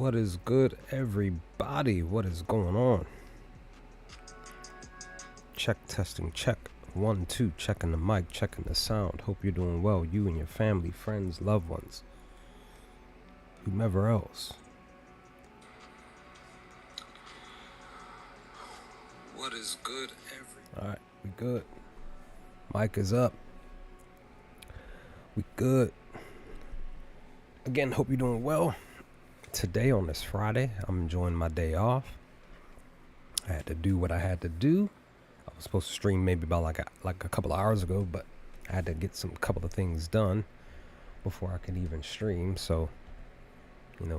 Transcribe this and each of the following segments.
What is good, everybody? What is going on? Check, testing, check. 1, 2, checking the mic, checking the sound. Hope you're doing well, you and your family, friends, loved ones, whomever else. What is good, All right, we good. Mic is up. We good. Again, hope you're doing well. Today on this Friday, I'm enjoying my day off. I had to do what I had to do. I was supposed to stream maybe about like a couple of hours ago, but I had to get some couple of things done before I can even stream. So,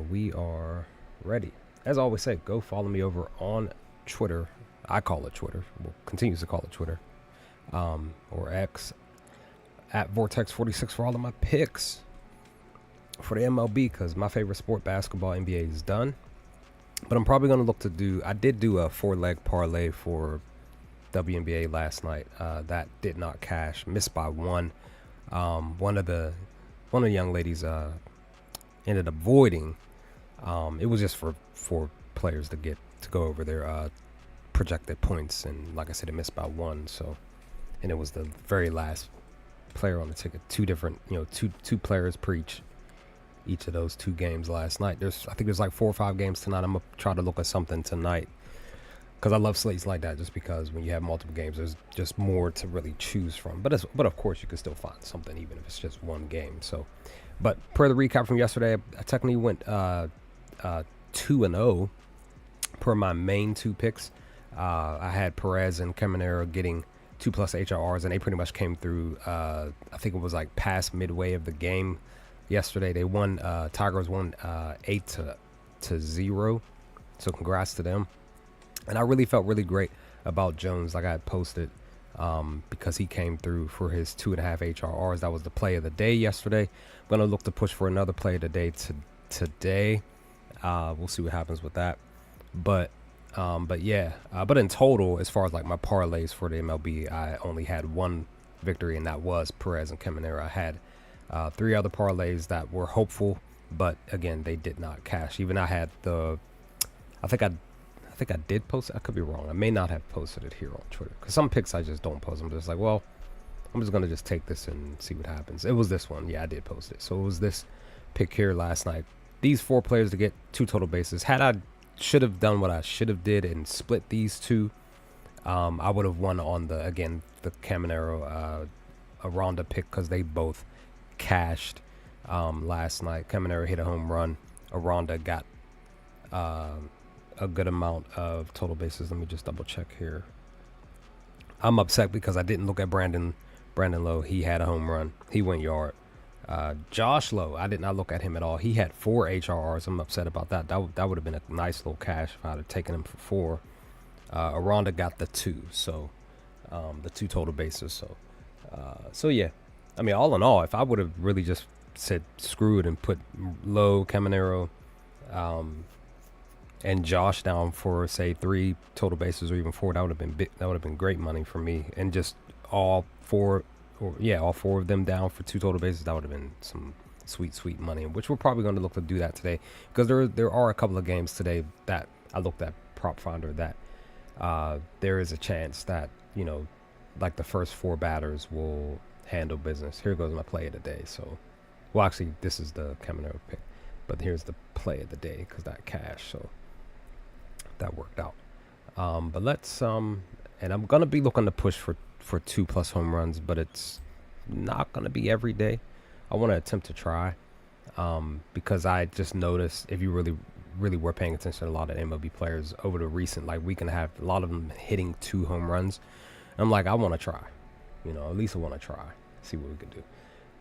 we are ready. As I always say, go follow me over on Twitter. I call it Twitter. We'll continue to call it Twitter, or X, at Vortex46 for all of my picks for the MLB, because my favorite sport, basketball, NBA, is done. But I'm probably going to look to I did do a 4-leg parlay for WNBA last night. That did not cash, missed by one. One of the young ladies ended up voiding. It was just for players to go over their projected points, and like I said, it missed by one. So, and it was the very last player on the ticket. Two different, two players per each of those two games last night. I think there's like 4 or 5 games tonight. I'm gonna try to look at something tonight, because I love slates like that, just because when you have multiple games, there's just more to really choose from. But of course, you can still find something even if it's just one game. So, but per the recap from yesterday, I technically went 2-0 per my main 2 picks. I had Perez and Caminero getting 2+ HRRs, and they pretty much came through. I think it was like past midway of the game yesterday. They won. Tigers won 8-0. So congrats to them. And I really felt really great about Jones, like I had posted, because he came through for his 2.5 HRRs. That was the play of the day yesterday. I'm gonna look to push for another play of the day today. We'll see what happens with that. But yeah. But in total, as far as like my parlays for the MLB, I only had one victory, and that was Perez and Caminero. I had 3 other parlays that were hopeful, but again, they did not cash. Even I had I think I did post it. I could be wrong. I may not have posted it here on Twitter, because some picks I just don't post. I'm just like, well, I'm just gonna just take this and see what happens. It was this one. Yeah, I did post it. So it was this pick here last night. These 4 players to get 2 total bases. Had I should have done what I should have did and split these 2, I would have won on the Caminero Aranda pick, because they both cashed last night. Caminero hit a home run. Aranda got a good amount of total bases. Let me just double check here. I'm upset because I didn't look at Brandon Lowe. He had a home run. He went yard. Josh Lowe, I did not look at him at all. He had 4 HRRs. I'm upset about that. That would have been a nice little cash if I had taken him for 4. Aranda got the 2, so the 2 total bases. So yeah. I mean, all in all, if I would have really just said screw it and put Lowe, Caminero, and Josh down for, say, 3 total bases, or even 4, that would have been big. That would have been great money for me. And just all 4 of them down for 2 total bases, that would have been some sweet money, which we're probably going to look to do that today, because there are a couple of games today that I looked at Prop Finder that there is a chance that, like the first 4 batters will handle business. Here goes my play of the day. So, well, actually, this is the Caminero pick, but here's the play of the day, because that cash, so that worked out. But let's and I'm gonna be looking to push for 2+ home runs, but it's not gonna be every day. I want to attempt to try, because I just noticed, if you really were paying attention to a lot of MLB players over the recent week and a half, a lot of them hitting 2 home runs. I'm like, I want to try. At least I want to try, see what we could do.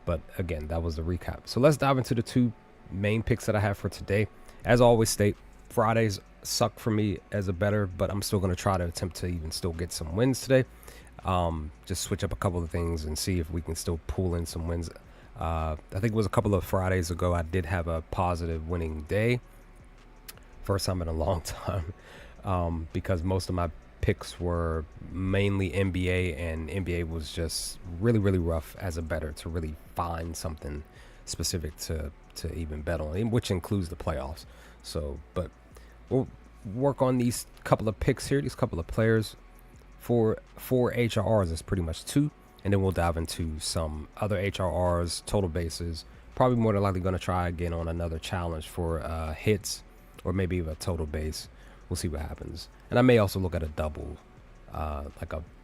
But again, that was the recap. So let's dive into the 2 main picks that I have for today. As I always state, Fridays suck for me as a bettor, but I'm still going to try to attempt to even still get some wins today. Just switch up a couple of things and see if we can still pull in some wins. I think it was a couple of Fridays ago, I did have a positive winning day. First time in a long time, because most of my picks were mainly NBA, and NBA was just really rough as a bettor to really find something specific to even bet on, which includes the playoffs. So, but we'll work on these couple of picks here, these couple of players. For 4 HRRs, it's pretty much 2. And then we'll dive into some other HRRs, total bases. Probably more than likely going to try again on another challenge for hits or maybe even a total base. We'll see what happens. And I may also look at a double,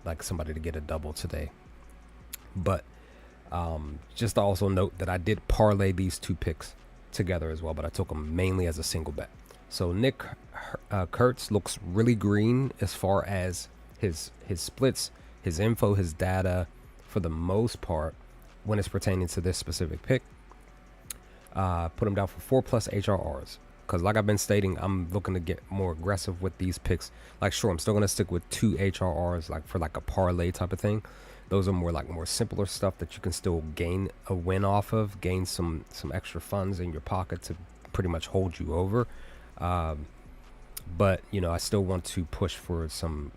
like somebody to get a double today. But just to also note that I did parlay these 2 picks together as well, but I took them mainly as a single bet. So Nick Kurtz looks really green as far as his splits, his info, his data, for the most part, when it's pertaining to this specific pick. Put him down for 4+ HRRs. Because like I've been stating, I'm looking to get more aggressive with these picks. Like, sure, I'm still going to stick with 2 HRRs, like for like a parlay type of thing. Those are more simpler stuff that you can still gain a win off of, gain some extra funds in your pocket to pretty much hold you over. But I still want to push for some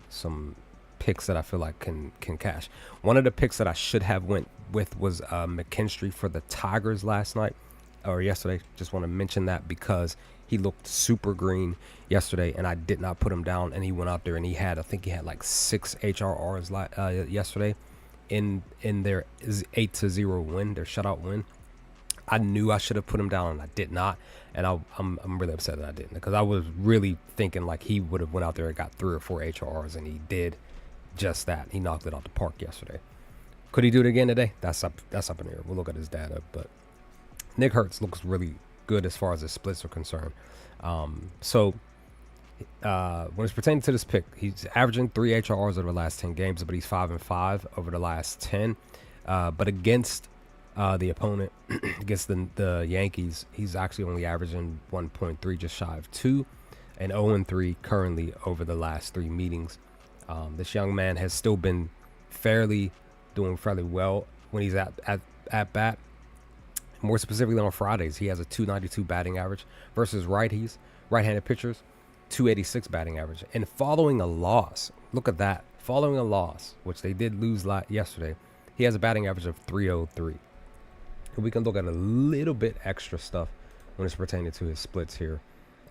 picks that I feel like can cash. One of the picks that I should have went with was McKinstry for the Tigers last night or yesterday. Just want to mention that because he looked super green yesterday, and I did not put him down. And he went out there and I think he had like 6 HRRs yesterday in their 8-0 win, their shutout win. I knew I should have put him down, and I did not. And I'm really upset that I didn't, because I was really thinking like he would have went out there and got 3 or 4 HRRs, and he did just that. He knocked it out the park yesterday. Could he do it again today? That's up in the air. We'll look at his data, but Nick Kurtz looks really good as far as his splits are concerned. So when it's pertaining to this pick, he's averaging 3 HRRs over the last 10 games, but he's 5-5 over the last 10. But against the opponent, against the Yankees, he's actually only averaging 1.3, just shy of 2, and 0-3 currently over the last 3 meetings. This young man has still been doing fairly well when he's at bat. More specifically on Fridays, he has a 292 batting average versus right-handed pitchers, 286 batting average. And following a loss, look at that, following a loss, which they did lose yesterday, he has a batting average of 303. And we can look at a little bit extra stuff when it's pertaining to his splits here,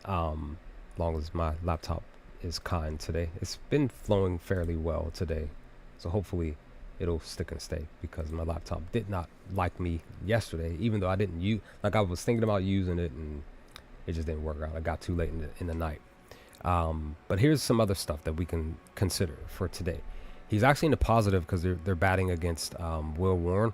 long as my laptop is kind today. It's been flowing fairly well today, so hopefully it'll stick and stay, because my laptop did not like me yesterday, even though I didn't I was thinking about using it, and it just didn't work out. I got too late in the night. But here's some other stuff that we can consider for today. He's actually in the positive because they're batting against Will Warren,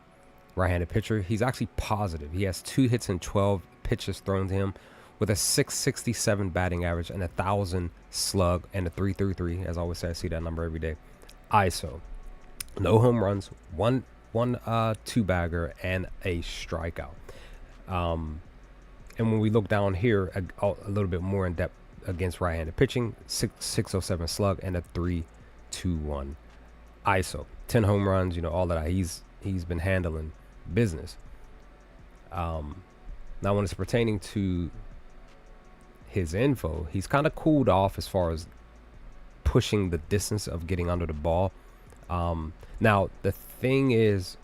right-handed pitcher. He's actually positive. He has 2 hits and 12 pitches thrown to him, with a 667 batting average and 1,000 slug and a 333. As I always say, I see that number every day. ISO, no home runs, one 2-bagger, and a strikeout. And when we look down here a little bit more in depth against right-handed pitching, 607 slug and a 321 ISO. 10 home runs, all that. He's been handling business. Now, when it's pertaining to his info, he's kind of cooled off as far as pushing the distance of getting under the ball. Now, the thing is,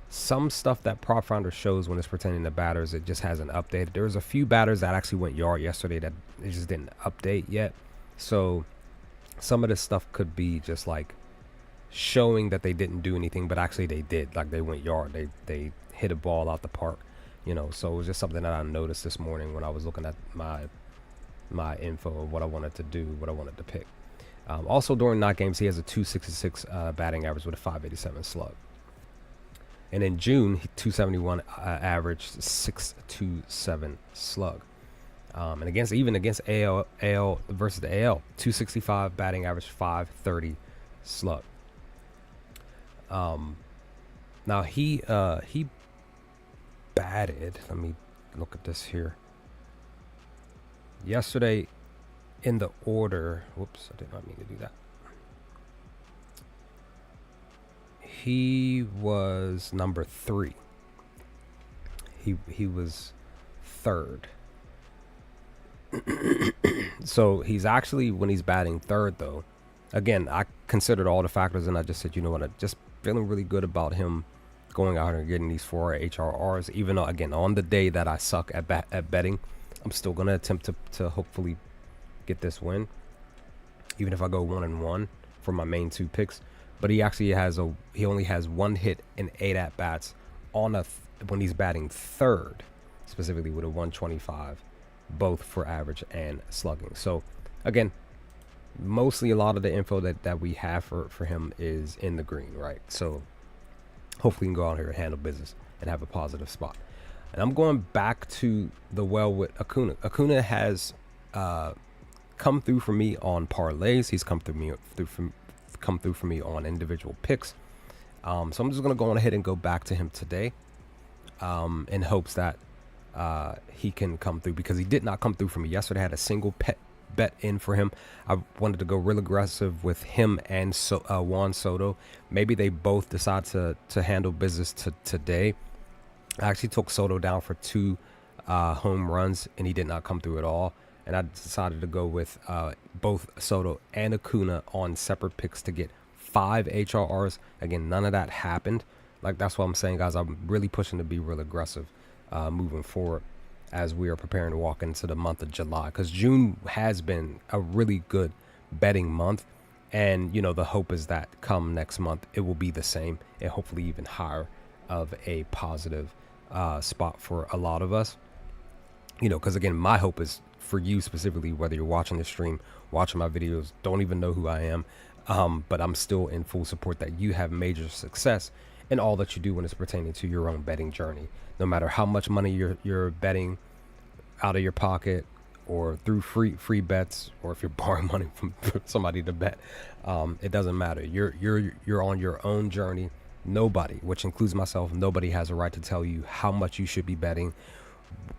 some stuff that Prop Finder shows when it's pertaining to batters, it just hasn't updated. There was a few batters that actually went yard yesterday that it just didn't update yet. So some of this stuff could be just like showing that they didn't do anything, but actually they did. Like, they went yard. They hit a ball out the park, So it was just something that I noticed this morning when I was looking at my info of what I wanted to do, what I wanted to pick. Also, during night games, he has a 266 batting average with a 587 slug. And in June, 271 average, 627 slug. And against AL versus the AL, 265 batting average, 530 slug. Now he batted. Let me look at this here. Yesterday, in the order. Whoops, I did not mean to do that. He was number 3. He was 3rd. So he's actually, when he's batting 3rd, though, again, I considered all the factors, and I just said, I'm just feeling really good about him going out and getting these 4 HRRs, even though, again, on the day that I suck at betting, I'm still gonna attempt to hopefully get this win, even if I go 1-1 for my main 2 picks. But he only has 1 hit and 8 at bats on when he's batting third, specifically with a 125, both for average and slugging. So again, mostly a lot of the info that we have for him is in the green, right? So hopefully he can go out here and handle business and have a positive spot. And I'm going back to the well with Acuna. Acuna has come through for me on parlays. He's come through for me on individual picks. So I'm just gonna go on ahead and go back to him today, in hopes that he can come through, because he did not come through for me yesterday. I had a single bet in for him. I wanted to go real aggressive with him and Juan Soto. Maybe they both decide to handle business today. I actually took Soto down for 2 home runs, and he did not come through at all. And I decided to go with both Soto and Acuna on separate picks to get 5 HRRs. Again, none of that happened. Like, that's what I'm saying, guys. I'm really pushing to be real aggressive moving forward as we are preparing to walk into the month of July, because June has been a really good betting month. And, you know, the hope is that come next month, it will be the same and hopefully even higher of a positive spot for a lot of us. You know, because again, my hope is for you specifically, whether you're watching the stream, watching my videos, don't even know who I am, but I'm still in full support that you have major success in all that you do when it's pertaining to your own betting journey. No matter how much money you're betting out of your pocket, or through free bets, or if you're borrowing money from somebody to bet, it doesn't matter. You're on your own journey. Nobody, which includes myself, nobody has a right to tell you how much you should be betting,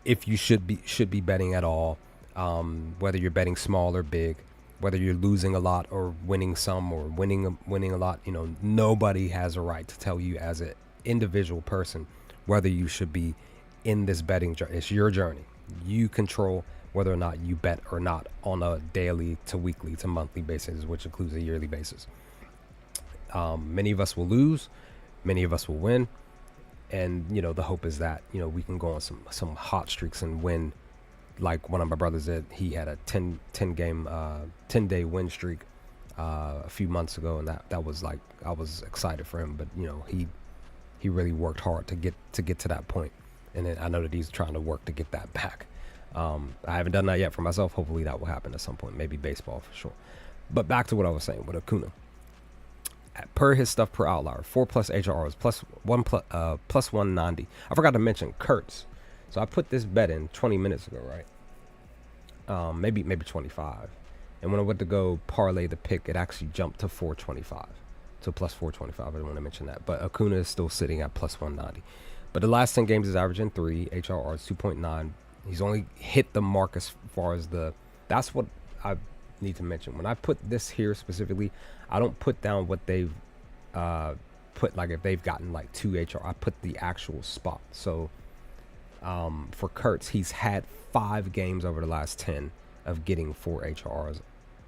if you should be betting at all, whether you're betting small or big, whether you're losing a lot or winning some, or winning a lot. You know, nobody has a right to tell you as an individual person whether you should be in this betting journey. It's your journey. You control whether or not you bet or not on a daily to weekly to monthly basis, which includes a yearly basis. Many of us will lose, many of us will win. And, you know, the hope is that, you know, we can go on some hot streaks and win. Like one of my brothers did. He had a 10-day win streak a few months ago. And that was like, I was excited for him. But, you know, he really worked hard to get to that point. And then I know that he's trying to work to get that back. I haven't done that yet for myself. Hopefully that will happen at some point. Maybe baseball for sure. But back to what I was saying with Acuna. Per his stuff per outlier, 4+ HRRs, plus 190. I forgot to mention Kurtz. So I put this bet in 20 minutes ago, right? Maybe 25. And when I went to go parlay the pick, it actually jumped to 425. So plus 425. I didn't want to mention that. But Acuna is still sitting at plus 190. But the last 10 games is averaging 3 HRRs, 2.9. He's only hit the mark as far as that's what I need to mention. When I put this here specifically, I don't put down what they've put, like if they've gotten like 2 HR. I put the actual spot. So for Kurtz, he's had 5 games over the last 10 of getting 4 HRs,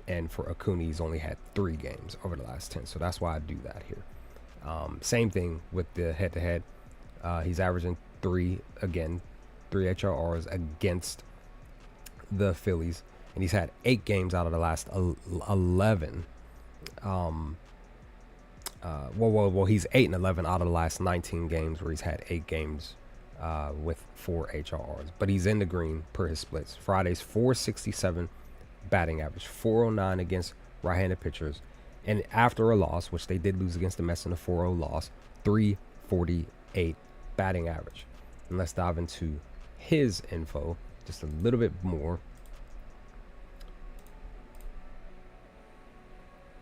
and for Acuna, he's only had 3 games over the last 10. So that's why I do that here. Same thing with the head-to-head. He's averaging 3 HRRs against the Phillies, and he's had 8 games out of the last 11. Well, he's 8-11 out of the last 19 games, where he's had 8 games with 4 HRRs. But he's in the green per his splits. Friday's 467 batting average, 409 against right-handed pitchers, and after a loss, which they did lose against the Mets in a 4-0 loss, 348 batting average. And let's dive into his info just a little bit more.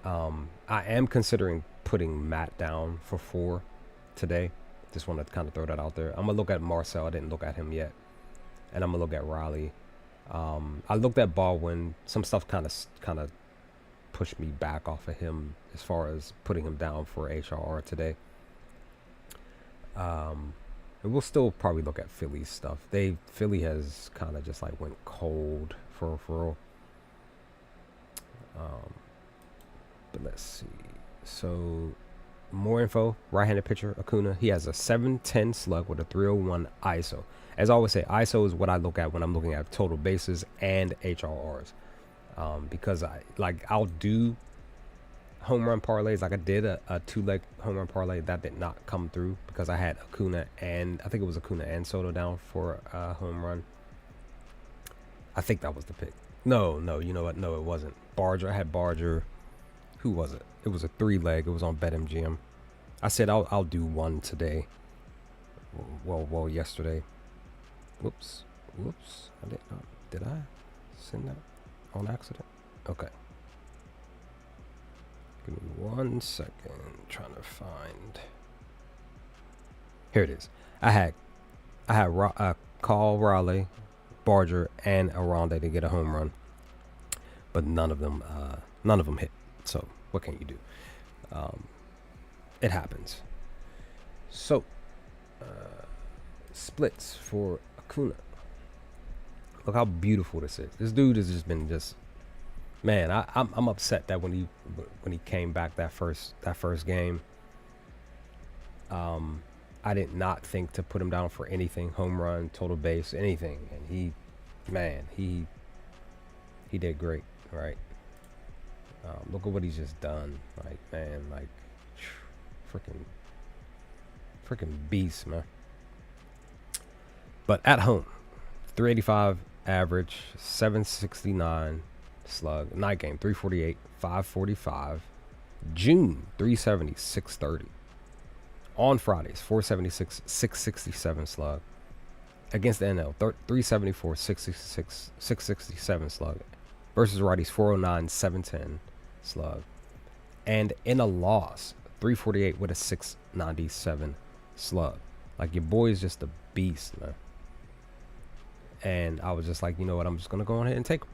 I am considering putting Matt down for 4 today. Just want to kind of throw that out there. I'm gonna look at Marcel. I didn't look at him yet, and I'm gonna look at Riley. I looked at Baldwin. Some stuff kind of pushed me back off of him as far as putting him down for HRR today. And we'll still probably look at Philly's stuff. Philly has kind of just like went cold for real. But let's see. So more info. Right-handed pitcher Acuna. He has a 710 slug with a 301 ISO. As I always say, ISO is what I look at when I'm looking at total bases and HRRs. Because I'll do home run parlays. Like I did a 2-leg home run parlay that did not come through because I had Acuna and I think it was Acuna and Soto down for a home run. I think that was the pick. No, you know what? No, it wasn't. Barger. I had Barger. Who was it? It was a 3-leg. It was on BetMGM. I said I'll do one today. Well, yesterday. Whoops. I did not. Did I send that on accident? Okay. Give me 1 second. Trying to find. Here it is. I had Carl Raleigh, Barger, and Aronde to get a home run, but none of them hit. So what can you do? It happens. So splits for Acuna. Look how beautiful this is. This dude has just been man. I'm upset that when he came back that first game, I did not think to put him down for anything, home run, total base, anything, and he did great, right? Look at what he's just done. Like, man, like, freaking beast, man. But at home, 385 average, 769 slug. Night game, 348, 545. June, 370, 630. On Fridays, 476, 667 slug. Against the NL, 374, 666, 667 slug. Versus righties, 409, 710 slug. And in a loss, 348 with a 697 slug. Like, your boy is just a beast, man. And I was just like, you know what, I'm just going to go ahead and take him.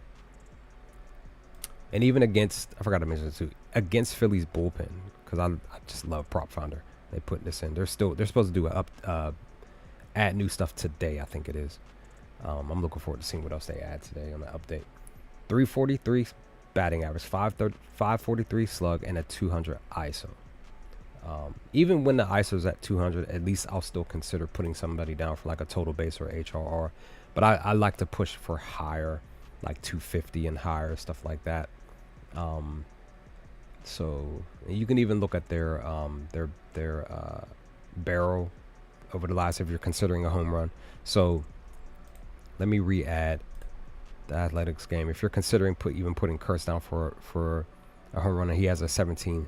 And even against, I forgot to mention this too, against Philly's bullpen, because I just love Prop Finder. They put this in. They're supposed to do add new stuff today, I think it is. I'm looking forward to seeing what else they add today on the update. 343 batting average, 543 slug, and a 200 ISO. Even when the ISO is at 200, at least I'll still consider putting somebody down for like a total base or HRR. But I like to push for higher, like 250 and higher, stuff like that. So you can even look at their barrel over the last, if you're considering a home run. So let me re-add the Athletics game. If you're considering putting Kurtz down for a home run, he has a 17%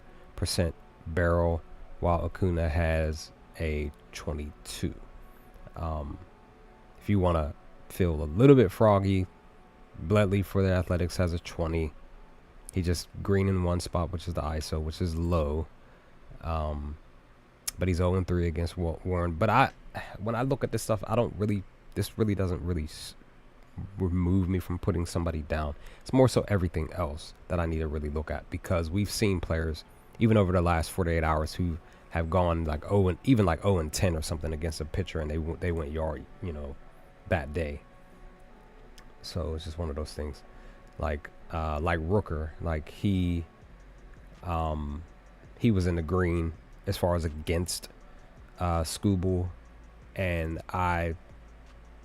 barrel, while Acuna has a 22. If you want to feel a little bit froggy, Bledley for the Athletics has a 20. He just green in one spot, which is the ISO, which is low. But he's 0-3 against Warren. But when I look at this stuff, this really doesn't really remove me from putting somebody down. It's more so everything else that I need to really look at, because we've seen players even over the last 48 hours who have gone like 0-10 or something against a pitcher, and they went yard, that day. So it's just one of those things. Like Rooker, like he was in the green as far as against Scooble, and I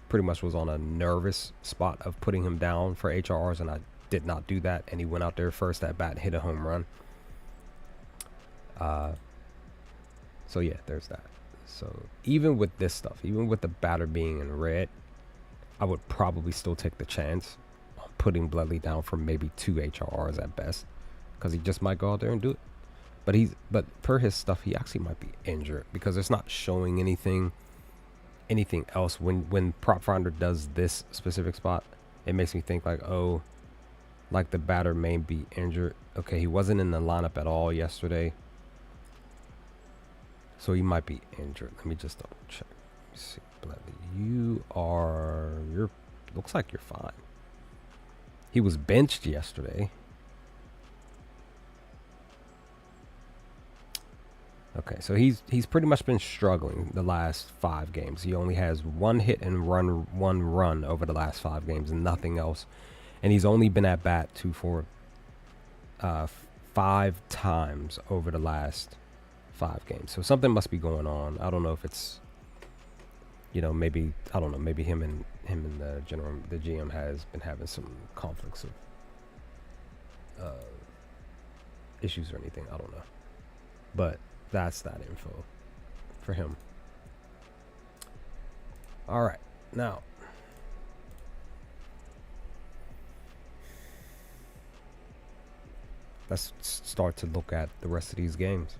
pretty much was on a nervous spot of putting him down for HRRs, and I did not do that, and he went out there first at bat and hit a home run. So yeah, there's that. So even with this stuff, even with the batter being in red, I would probably still take the chance on putting Bledley down for maybe 2 HRRs at best, because he just might go out there and do it. But per his stuff, he actually might be injured, because it's not showing anything else. When Prop Finder does this specific spot, it makes me think like, oh, like the batter may be injured. Okay, he wasn't in the lineup at all yesterday, so he might be injured. Let me just double check. Let me see, Bledley, looks like you're fine. He was benched yesterday. Okay, so he's pretty much been struggling the last 5 games. He only has 1 hit and one run over the last 5 games, and nothing else. And he's only been at bat 5 times over the last 5 games. So something must be going on. I don't know if it's, maybe, I don't know, maybe him and the GM has been having some conflicts of issues or anything. I don't know. But that's that info for him. All right. Now, let's start to look at the rest of these games.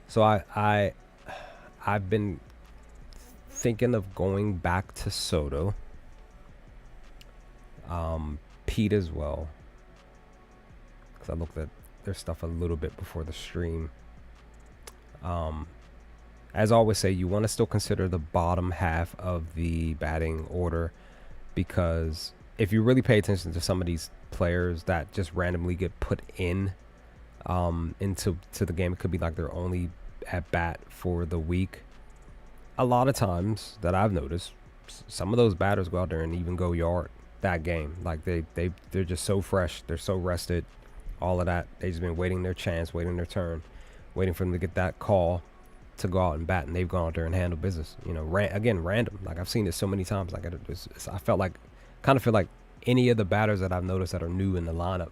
So I've been thinking of going back to Soto, Pete as well, because I looked at their stuff a little bit before the stream. As I always say, you want to still consider the bottom half of the batting order, because if you really pay attention to some of these players that just randomly get put into the game, it could be like they're only at bat for the week. A lot of times that I've noticed, some of those batters go out there and even go yard that game. Like they're just so fresh, they're so rested, all of that. They've just been waiting their chance, waiting their turn, waiting for them to get that call to go out and bat, and they've gone out there and handled business. Random. Like I've seen this so many times. Like I kind of feel like any of the batters that I've noticed that are new in the lineup,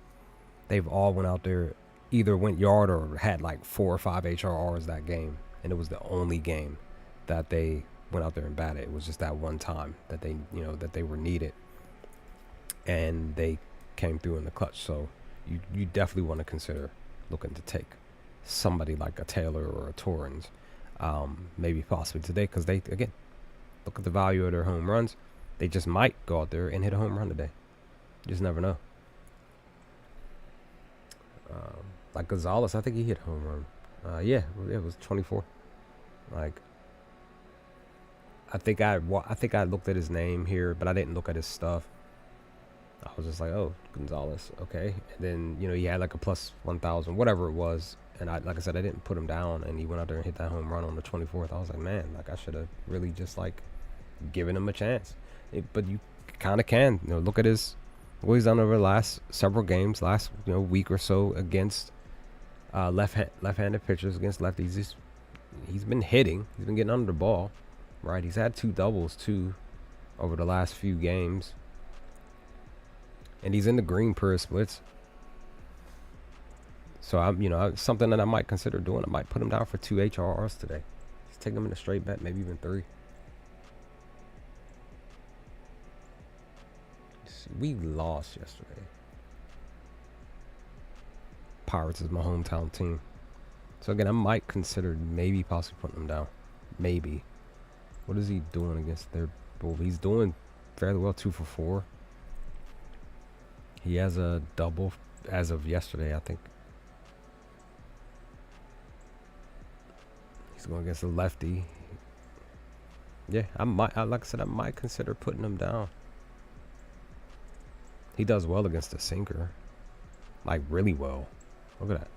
they've all went out there, either went yard or had like 4 or 5 HRRs that game, and it was the only game that they went out there and batted. It was just that one time that they were needed, and they came through in the clutch. So you definitely want to consider looking to take somebody like a Taylor or a Torrens, maybe possibly today, because they, again, look at the value of their home runs. They just might go out there and hit a home run today. You just never know. Like Gonzalez, I think he hit a home run. Yeah, it was 24. Like, I think I looked at his name here, but I didn't look at his stuff. I was just like, oh, Gonzalez, okay. And then, he had like a plus 1,000, whatever it was. And like I said, I didn't put him down, and he went out there and hit that home run on the 24th. I was like, man, like I should have really just like given him a chance. But you kind of can, look at what he's done over the last several games, last week or so against left-handed pitchers, against lefties. He's been hitting. He's been getting under the ball, right? He's had 2 doubles too over the last few games, and he's in the green per splits. So I'm, something that I might consider doing. I might put him down for 2 HRRs today. Just take him in a straight bet, maybe even 3. We lost yesterday. Pirates is my hometown team. So again, I might consider maybe possibly putting him down. Maybe. What is he doing against their bull? He's doing fairly well, 2 for 4. He has a double as of yesterday, I think. He's going against a lefty. Yeah, like I said, I might consider putting him down. He does well against a sinker. Like, really well. Look at that.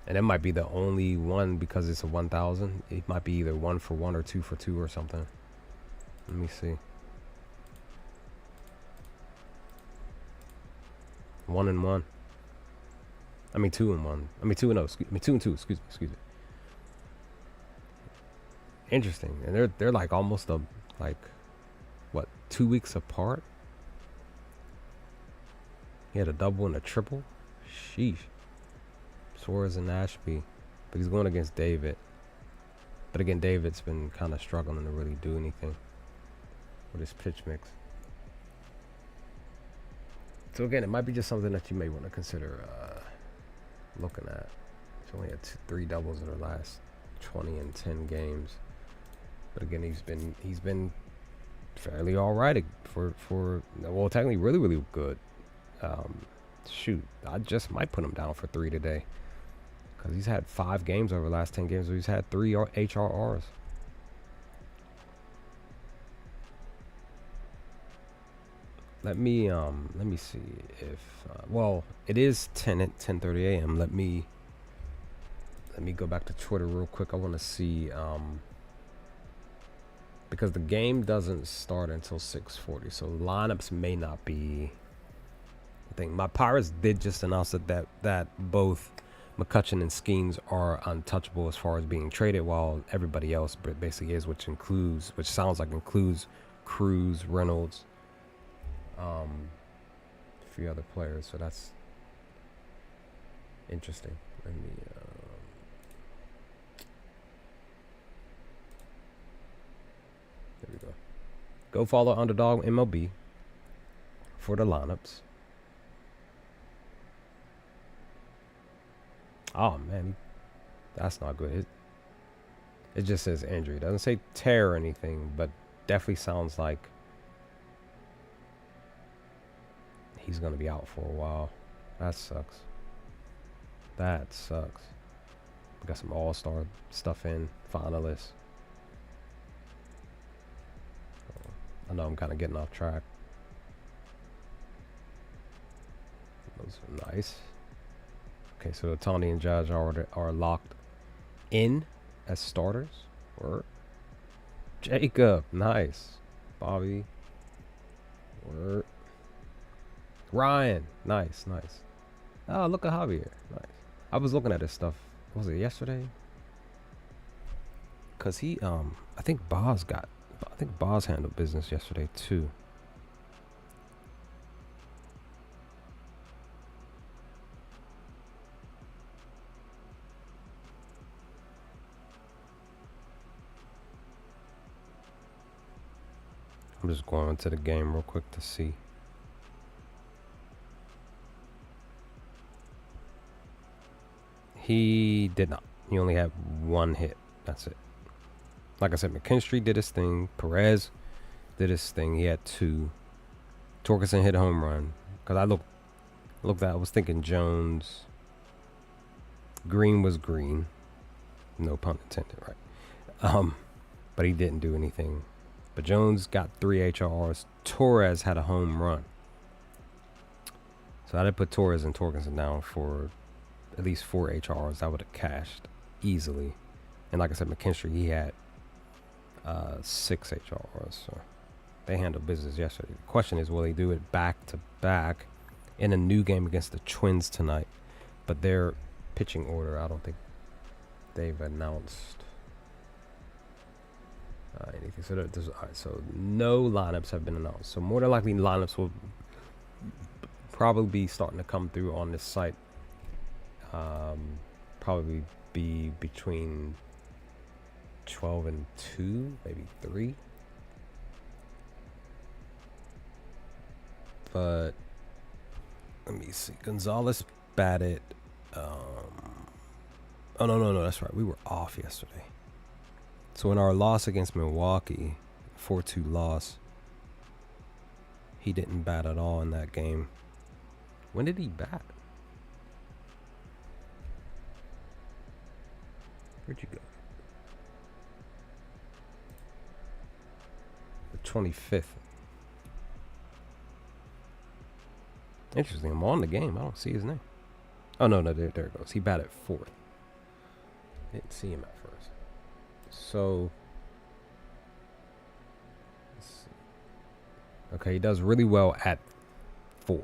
And it might be the only one, because it's a 1,000. It might be either 1 for 1 or 2 for 2 or something. Let me see. 1 and 1. I mean 2 and 1. I mean 2 and 0. 2 and 2. Excuse me. Interesting. And they're like almost what, 2 weeks apart? He had a double and a triple. Sheesh. Suarez and Ashby. But he's going against David. But again, David's been kind of struggling to really do anything with his pitch mix. So again, it might be just something that you may want to consider looking at. He's only had 3 doubles in the last 20 and 10 games. But again, he's been fairly all right for well, technically really, really good. Shoot, I just might put him down for 3 today, because he's had 5 games over the last 10 games where he's had 3 HRRs. Let me see if well, it is 10:30 a.m. Let me go back to Twitter real quick. I want to see because the game doesn't start until 6:40, so lineups may not be. I think my Pirates did just announce that both McCutcheon and Skeens are untouchable as far as being traded, while everybody else basically is, which sounds like includes Cruz, Reynolds, a few other players. So that's interesting. Let me. There we go. Go follow Underdog MLB for the lineups. Oh man, that's not good. It just says injury. It doesn't say tear or anything, but definitely sounds like he's gonna be out for a while. That sucks. That sucks. We got some all-star stuff in, finalists. I know I'm kind of getting off track. Those are nice. Okay, so Tony and Judge are locked in as starters. Or Jacob, nice. Bobby. Or Ryan, nice. Oh, look at Javier, nice. I was looking at his stuff. Was it yesterday? Cause he, I think Boz handled business yesterday too. I'm just going into the game real quick to see. He did not. He only had one hit. That's it. Like I said, McKinstry did his thing. Perez did his thing. He had 2. Torkelson hit a home run. Because I looked at, I was thinking Jones. Green was green. No pun intended, right? But he didn't do anything. But Jones got 3 HRRs. Torres had a home run. So I did put Torres and Torkelson down for at least 4 HRs. I would have cashed easily. And like I said, McKinstry, he had 6 HRs. So they handled business yesterday. The question is, will they do it back to back in a new game against the Twins tonight? But their pitching order, I don't think they've announced anything. So there's, all right, so no lineups have been announced. So more than likely lineups will probably be starting to come through on this site. Probably be between 12 and 2, maybe 3. But let me see. Gonzalez batted. Oh no, that's right. We were off yesterday. So in our loss against Milwaukee, 4-2 loss, he didn't bat at all in that game. When did he bat? Where'd you go? The 25th. Interesting. I'm on the game. I don't see his name. Oh, no, there it goes. He batted 4th. Didn't see him at first. So, let's see. Okay, he does really well at 4.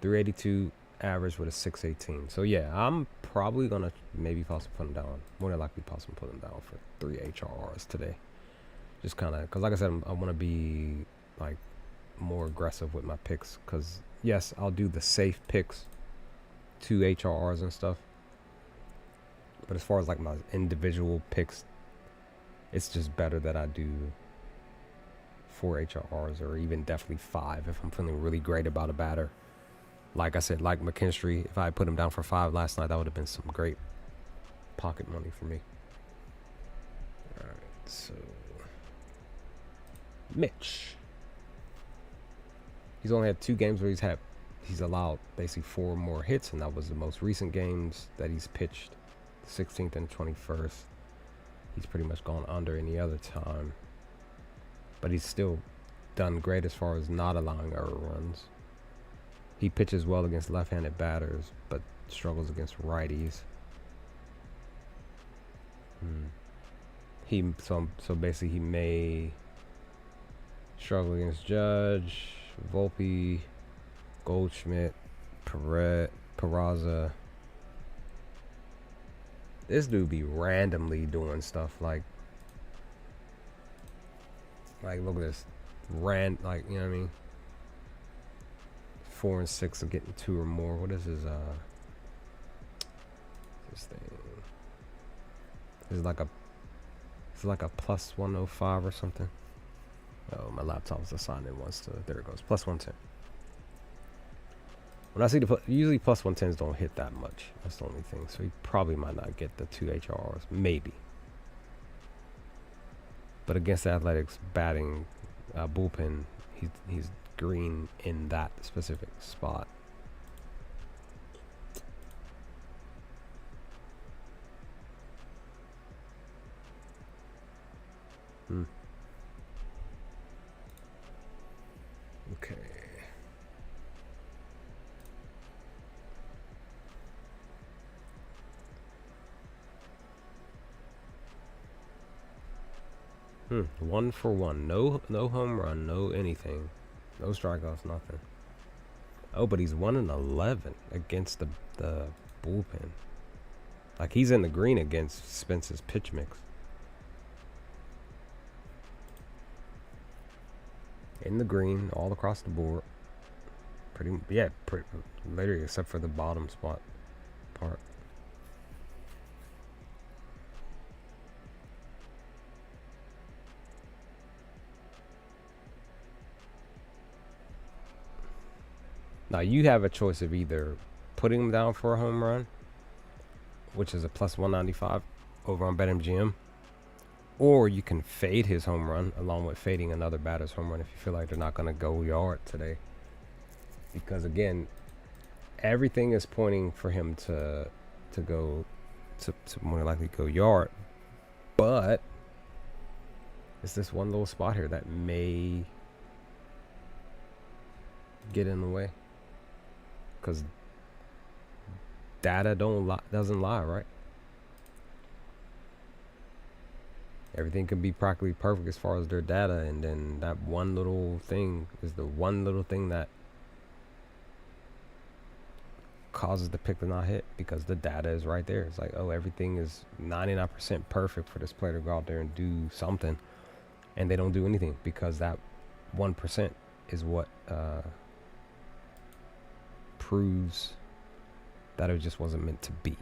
382 average with a 618. So, yeah, I'm probably going to maybe possibly put him down. More than likely possibly put him down for 3 HRRs today. Just kind of, because like I said, I want to be, like, more aggressive with my picks. Because, yes, I'll do the safe picks, 2 HRRs and stuff. But as far as, like, my individual picks, it's just better that I do 4 HRRs or even definitely 5 if I'm feeling really great about a batter. Like I said, like McKinstry, if I put him down for 5 last night, that would have been some great pocket money for me. All right, so Mitch. He's only had 2 games where he's allowed basically 4 more hits, and that was the most recent games that he's pitched, the 16th and 21st. He's pretty much gone under any other time, but he's still done great as far as not allowing error runs. He pitches well against left-handed batters, but struggles against righties. So basically he may struggle against Judge, Volpe, Goldschmidt, Peraza, This dude be randomly doing stuff like look at this. Like, you know what I mean? 4 and 6 are getting 2 or more. What is his this thing? It's like a plus 105 or something. Oh, my laptop's assigned it once to, there it goes, plus 110. When I see usually plus 110s don't hit that much. That's the only thing. So he probably might not get the 2 HRs, maybe. But against the Athletics batting bullpen, he's green in that specific spot. Okay. One for one. No home run, no anything. No strikeouts, nothing. Oh, but he's 1 and 11 against the bullpen. Like, he's in the green against Spence's pitch mix. In the green, all across the board. Pretty, literally, except for the bottom spot part. Now, you have a choice of either putting him down for a home run, which is a plus 195 over on BetMGM, or you can fade his home run along with fading another batter's home run if you feel like they're not going to go yard today. Because, again, everything is pointing for him to go to more likely go yard, but it's this one little spot here that may get in the way. Because data doesn't lie, right? Everything can be practically perfect as far as their data, and then that one little thing is the one little thing that causes the pick to not hit, because the data is right there. It's like, oh, everything is 99% perfect for this player to go out there and do something, and they don't do anything because that 1% is what proves that it just wasn't meant to be.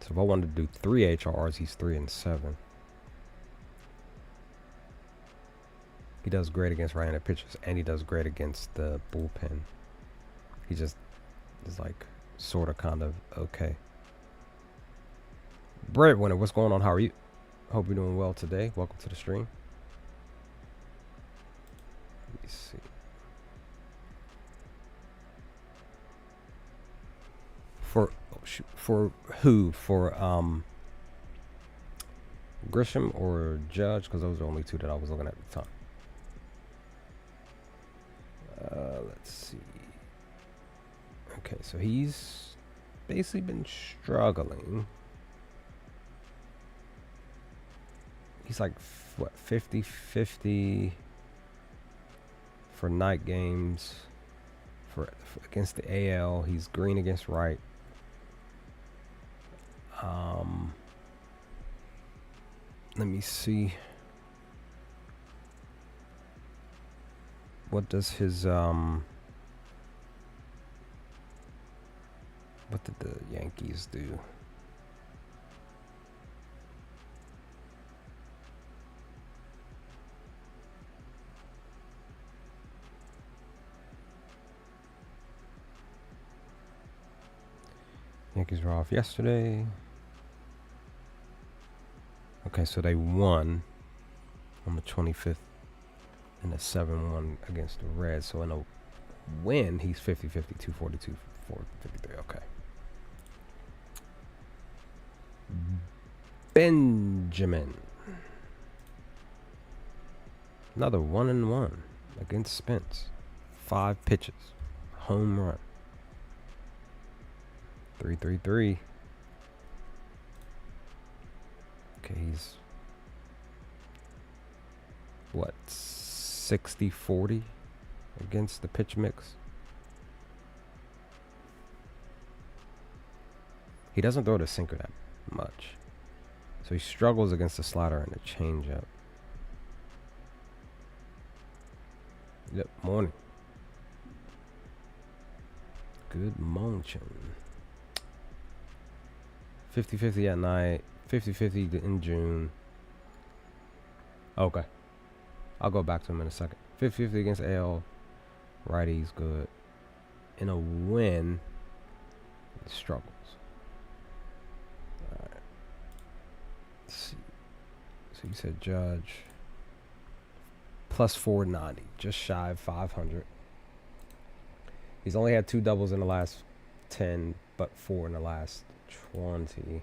So if I wanted to do 3 HRs, he's 3 and 7. He does great against right-handed pitchers, and he does great against the bullpen. He just is like sort of kind of okay. Breadwinner, what's going on? How are you? Hope you're doing well today. Welcome to the stream. Let me see. For who? For Grisham or Judge? Because those are the only two that I was looking at the time. Let's see. Okay, so he's basically been struggling. He's like, what, 50-50 for night games. For against the AL, he's green against right. Let me see. What does his what did the Yankees do? Yankees were off yesterday. Okay, so they won on the 25th in a 7-1 against the Reds. So in a win, he's 50-50, 242, 453. Okay. Benjamin. Another 1-1 against Spence. 5 pitches. Home run. 3-3-3. Okay, he's what, 60-40 against the pitch mix. He doesn't throw the sinker that much, so he struggles against the slider and the changeup. Yep, morning. Good morning. 50-50 at night, 50-50 in June. Okay. I'll go back to him in a second. 50-50 against AL. Righty's good. In a win, he struggles. All right. Let's see. So you said Judge. Plus 490. Just shy of 500. He's only had 2 doubles in the last 10, but 4 in the last 20.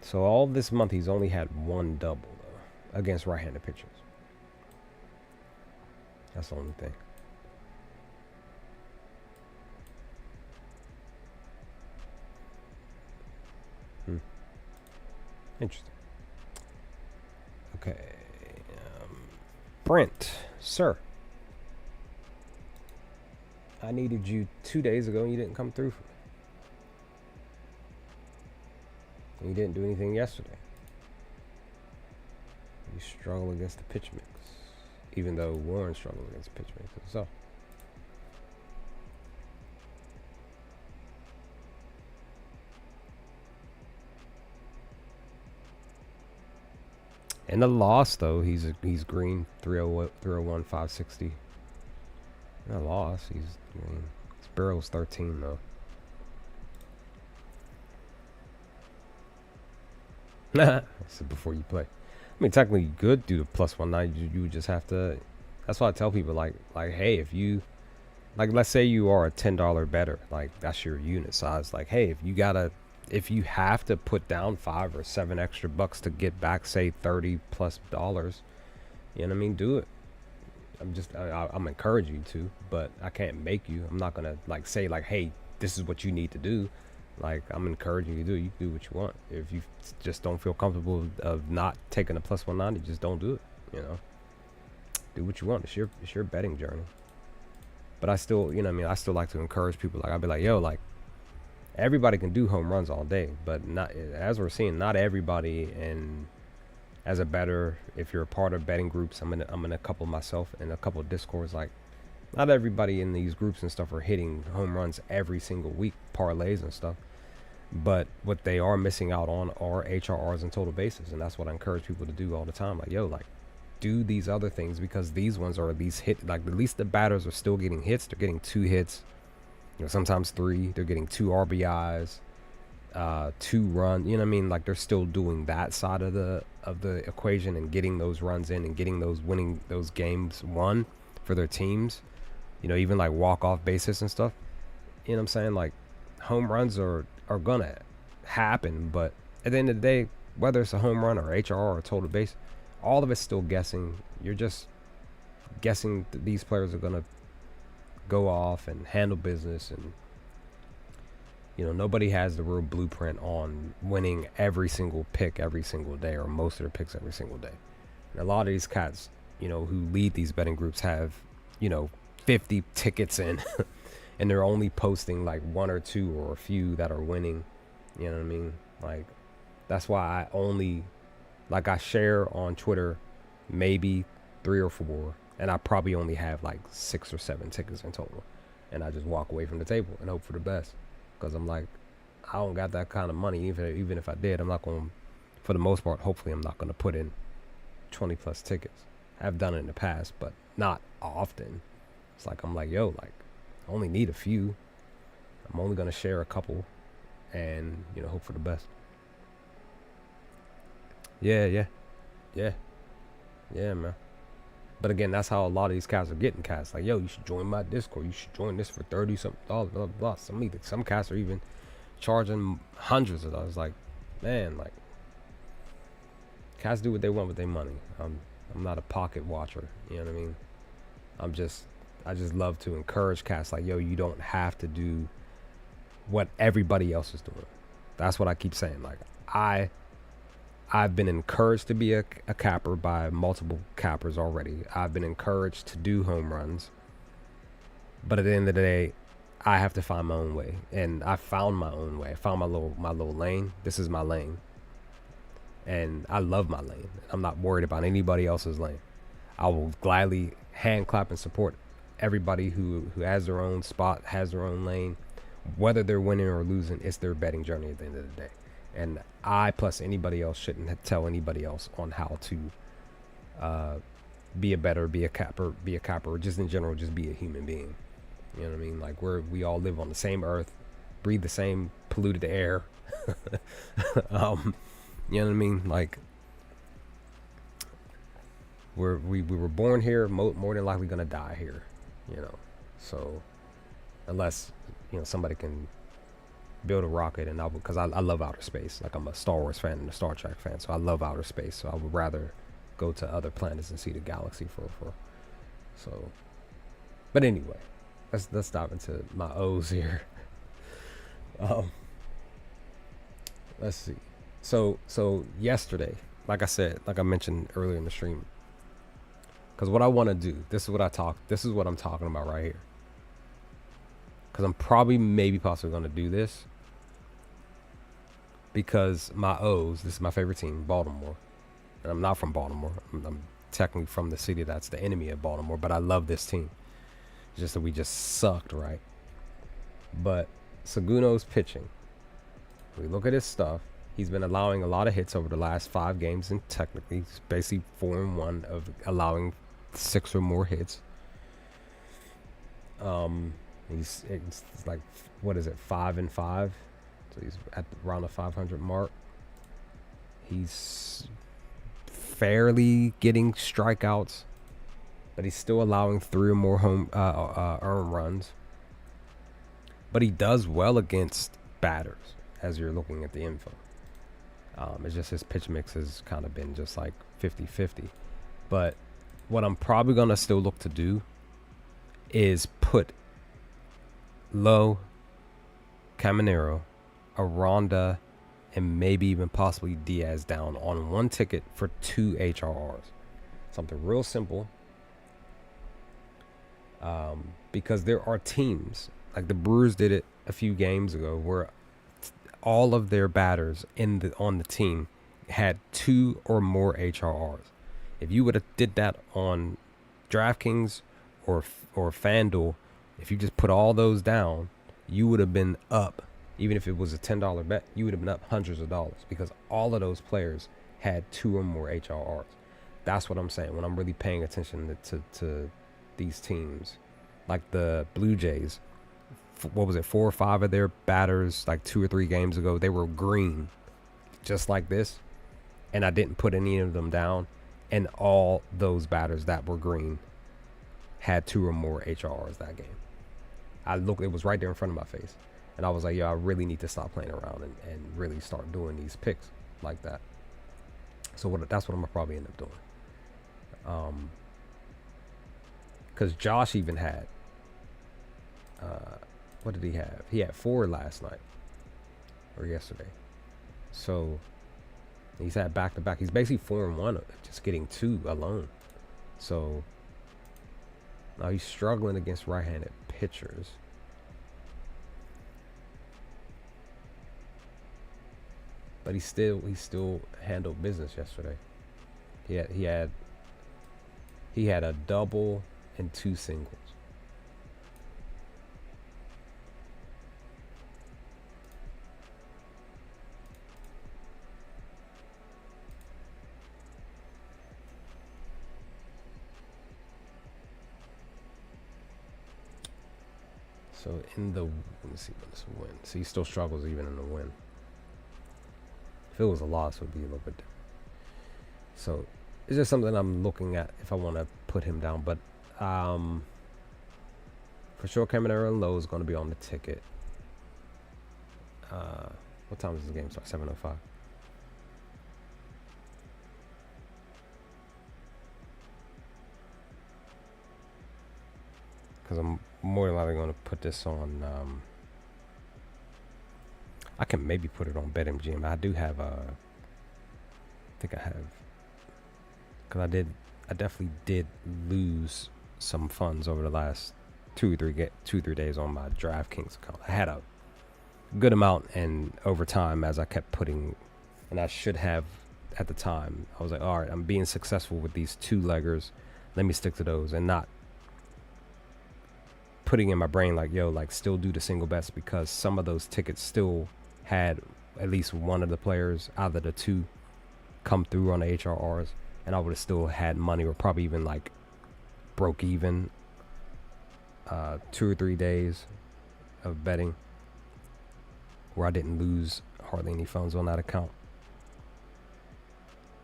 So all this month he's only had 1 double though against right-handed pitchers. That's the only thing. Interesting. Okay. Brent, sir. I needed you 2 days ago and you didn't come through for me. And you didn't do anything yesterday. You struggle against the pitch mix. Even though Warren struggled against the pitch mix. So. In the loss, though, he's green. 301, 560. In the loss, he's green. His barrel's 13, though. That's before you play. I mean, technically, you could do the plus 190. You just have to. That's why I tell people, like, hey, if you, like, let's say you are a $10 bettor, like, that's your unit size. Like, hey, if you have to put down $5 or $7 extra bucks to get back, say $30+ dollars, you know what I mean? Do it. I'm encouraging you to, but I can't make you. I'm not gonna like say like, hey, this is what you need to do. Like, I'm encouraging you to do. You do what you want. If you just don't feel comfortable of not taking a plus 190, just don't do it. You know, do what you want. It's your betting journey. But I still, you know what I mean? I still like to encourage people. Like, I'll be like, yo, like, everybody can do home runs all day, but not, as we're seeing, not everybody. And as a bettor, if you're a part of betting groups, I'm in a couple myself and a couple of Discords. Like, not everybody in these groups and stuff are hitting home runs every single week, parlays and stuff. But what they are missing out on are HRRs and total bases, and that's what I encourage people to do all the time. Like, yo, like, do these other things, because these ones are at least hit. Like, at least the batters are still getting hits. They're getting 2 hits. You know, sometimes 3. They're getting 2 RBIs, 2 runs. You know what I mean? Like, they're still doing that side of the equation and getting those runs in and getting those, winning those games won for their teams. You know, even like walk-off bases and stuff. You know what I'm saying? Like, home runs are gonna happen, but at the end of the day, whether it's a home run or HRR or total base, all of it's still guessing. You're just guessing that these players are gonna go off and handle business, and you know, nobody has the real blueprint on winning every single pick every single day, or most of their picks every single day. And a lot of these cats, you know, who lead these betting groups have, you know, 50 tickets in and they're only posting like 1 or 2 or a few that are winning. You know what I mean? Like, that's why I only, like, I share on Twitter maybe 3 or 4, and I probably only have like 6 or 7 tickets in total, and I just walk away from the table and hope for the best, because I'm like, I don't got that kind of money. Even if I did, I'm not going, for the most part, hopefully I'm not going to put in 20 plus tickets. I've done it in the past, but not often. It's like, I'm like, yo, like, I only need a few. I'm only going to share a couple and, you know, hope for the best. Yeah, man. But again, that's how a lot of these cats are getting cats. Like, yo, you should join my Discord. You should join this for $30-something, blah, blah, blah. Some cats are even charging hundreds of dollars. Like, man, like, cats do what they want with their money. I'm not a pocket watcher. You know what I mean? I just love to encourage cats. Like, yo, you don't have to do what everybody else is doing. That's what I keep saying. Like I I've been encouraged to be a capper by multiple cappers already. I've been encouraged to do home runs. But at the end of the day, I have to find my own way. And I found my own way. I found my little lane. This is my lane. And I love my lane. I'm not worried about anybody else's lane. I will gladly hand clap and support everybody who has their own spot, has their own lane. Whether they're winning or losing, it's their betting journey at the end of the day. And I, plus anybody else, shouldn't tell anybody else on how to be a capper, or just in general, just be a human being. You know what I mean? Like we all live on the same earth, breathe the same polluted air. You know what I mean? Like we were born here, more than likely gonna die here. You know, so unless somebody can build a rocket, and because I love outer space. Like I'm a Star Wars fan and a Star Trek fan, so I love outer space. So I would rather go to other planets and see the galaxy for. So, but anyway, let's dive into my O's here. Let's see. So yesterday, like I mentioned earlier in the stream, because what I want to do, this is what I'm talking about right here. Because I'm possibly going to do this. Because my O's, this is my favorite team, Baltimore. And I'm not from Baltimore. I'm technically from the city that's the enemy of Baltimore, but I love this team. It's just that we just sucked, right? But Seguno's pitching. We look at his stuff. He's been allowing a lot of hits over the last 5 games, and technically he's basically 4-1 of allowing 6 or more hits. It's like, what is it, 5-5? So he's at around the 500 mark. He's fairly getting strikeouts, but he's still allowing 3 or more earned runs. But he does well against batters, as you're looking at the info. It's just his pitch mix has kind of been just like 50-50. But what I'm probably going to still look to do is put Lowe, Caminero, Aranda, and maybe even possibly Diaz down on one ticket for 2 HRRs. Something real simple. Because there are teams, like the Brewers did it a few games ago, where all of their batters on the team had 2 or more HRRs. If you would have did that on DraftKings or FanDuel, if you just put all those down, you would have been up. Even if it was a $10 bet, you would have been up hundreds of dollars, because all of those players had 2 or more HRRs. That's what I'm saying when I'm really paying attention to these teams. Like the Blue Jays, what was it, 4 or 5 of their batters like 2 or 3 games ago, they were green, just like this, and I didn't put any of them down, and all those batters that were green had 2 or more HRRs that game. It was right there in front of my face. And I was like, yo, I really need to stop playing around and really start doing these picks like that. So that's what I'm going to probably end up doing. Because Josh even had, what did he have? He had 4 last night or yesterday. So he's had back-to-back. He's basically 4-1, just getting 2 alone. So now he's struggling against right-handed pitchers. But he still handled business yesterday. He had a double and 2 singles. So let me see what this win. So he still struggles even in the win. If it was a loss, it would be a little bit different. So it's just something I'm looking at if I want to put him down. But for sure, Caminero and Lowe is going to be on the ticket. What time does the game start? 7:05. Because I'm more than likely going to put this on I can maybe put it on BetMGM. I do have I think I have, because I definitely did lose some funds over the last 2 or 3 days on my DraftKings account. I had a good amount, and over time, as I kept putting, and I should have at the time, I was like, all right, I'm being successful with these 2-leggers. Let me stick to those and not putting in my brain like, yo, like still do the single bets, because some of those tickets still had at least one of the players out of the 2 come through on the HRRs, and I would have still had money, or probably even like broke even 2 or 3 days of betting where I didn't lose hardly any funds on that account.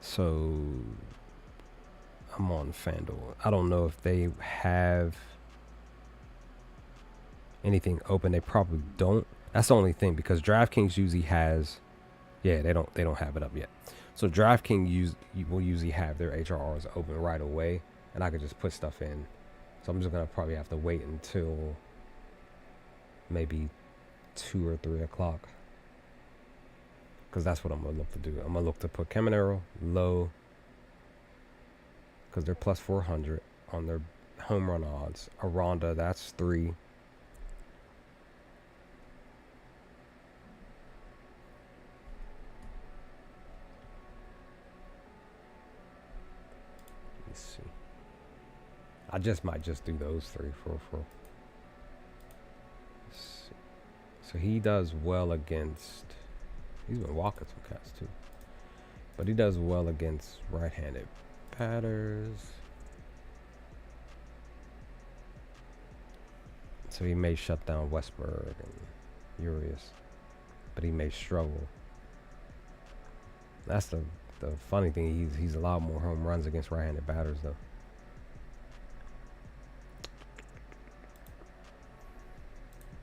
So I'm on FanDuel. I don't know if they have anything open. They probably don't. That's the only thing, because DraftKings usually has, yeah, they don't have it up yet. So DraftKings will usually have their HRRs open right away, and I could just put stuff in. So I'm just gonna probably have to wait until maybe 2 or 3 o'clock, because that's what I'm gonna look to do. I'm gonna look to put Caminero low, because they're plus 400 on their home run odds. Aranda, that's 3. Let me see. I might just do those 3 for. So he does well against. He's been walking some cats too, but he does well against right-handed batters. So he may shut down Westberg and Urias, but he may struggle. That's the funny thing. He's allowed more home runs against right-handed batters though.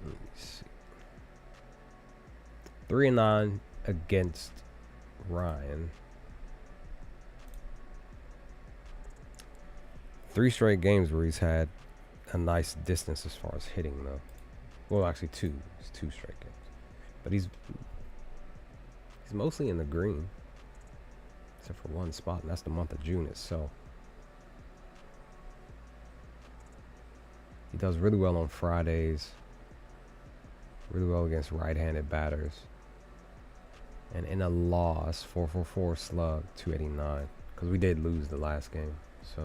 Let me see. 3-9 against Ryan. 3 straight games where he's had a nice distance as far as hitting though. Well, actually 2. It's 2 straight games. But he's mostly in the green, except for one spot, and that's the month of June itself. He does really well on Fridays. Really well against right-handed batters. And in a loss, 444 slug, 289. Because we did lose the last game. So,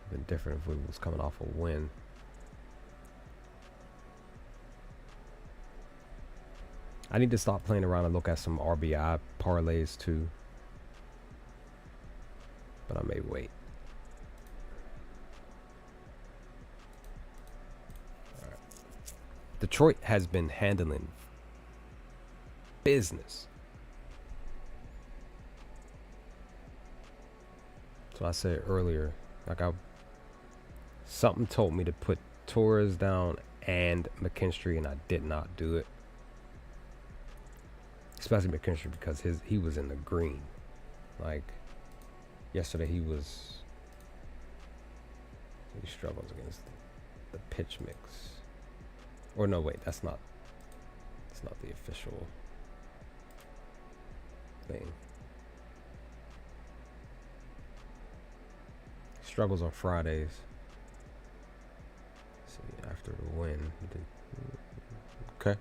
it'd been different if we was coming off a win. I need to stop playing around and look at some RBI parlays too. But I may wait. All right. Detroit has been handling business. So I said earlier, like something told me to put Torres down and McKinstry, and I did not do it. Especially McKinstry, because he was in the green. Like yesterday, he struggles against the pitch mix. Or no, wait, that's not the official thing. Struggles on Fridays. Let's see, after the win, he did. Okay.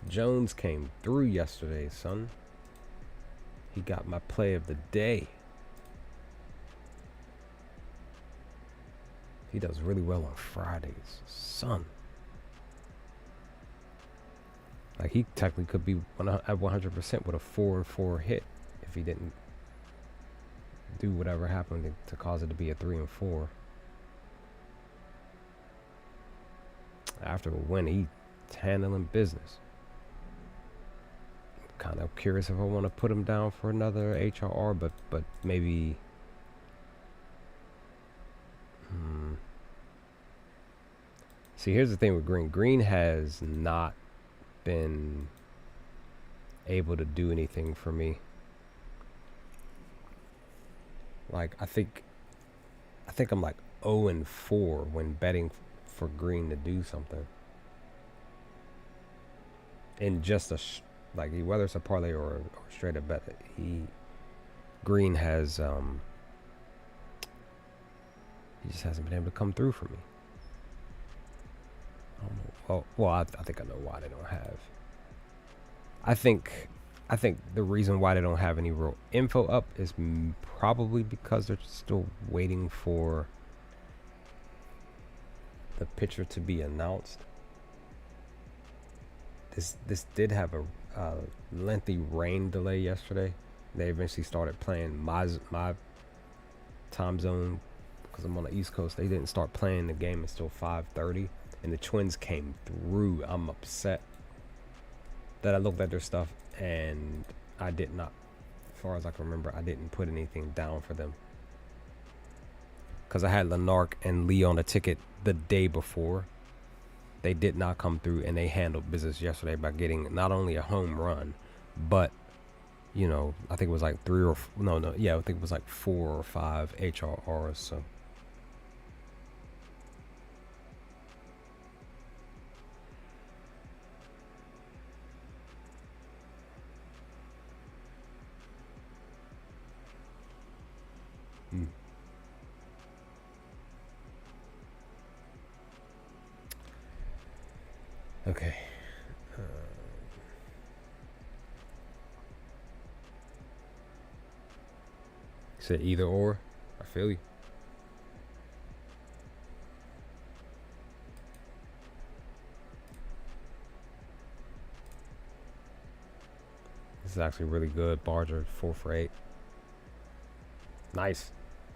Jones came through yesterday, son. He got my play of the day. He does really well on Fridays, son. Like, he technically could be at 100% with a 4-4 hit if he didn't do whatever happened to cause it to be a 3-4. After a win, he's handling business. Kind of curious if I want to put him down for another HRR, but maybe. See, here's the thing with Green. Green has not been able to do anything for me. Like, I think I'm like 0-4 when betting for Green to do something. In just like whether it's a parlay or straight up bet, Green has he just hasn't been able to come through for me. I don't know. Well, I think I know why they don't have. I think the reason why they don't have any real info up is probably because they're still waiting for the pitcher to be announced. This did have a lengthy rain delay yesterday. They eventually started playing my time zone because I'm on the East Coast. They didn't start playing the game until 5:30, and the Twins came through. I'm upset that I looked at their stuff and I did not, as far as I can remember, I didn't put anything down for them because I had Lenark and Lee on a ticket the day before. They did not come through, and they handled business yesterday by getting not only a home run, but I think it was like I think it was like 4 or 5 HRRs. So okay. Said either or. I feel you. This is actually really good. Barger 4 for 8. Nice.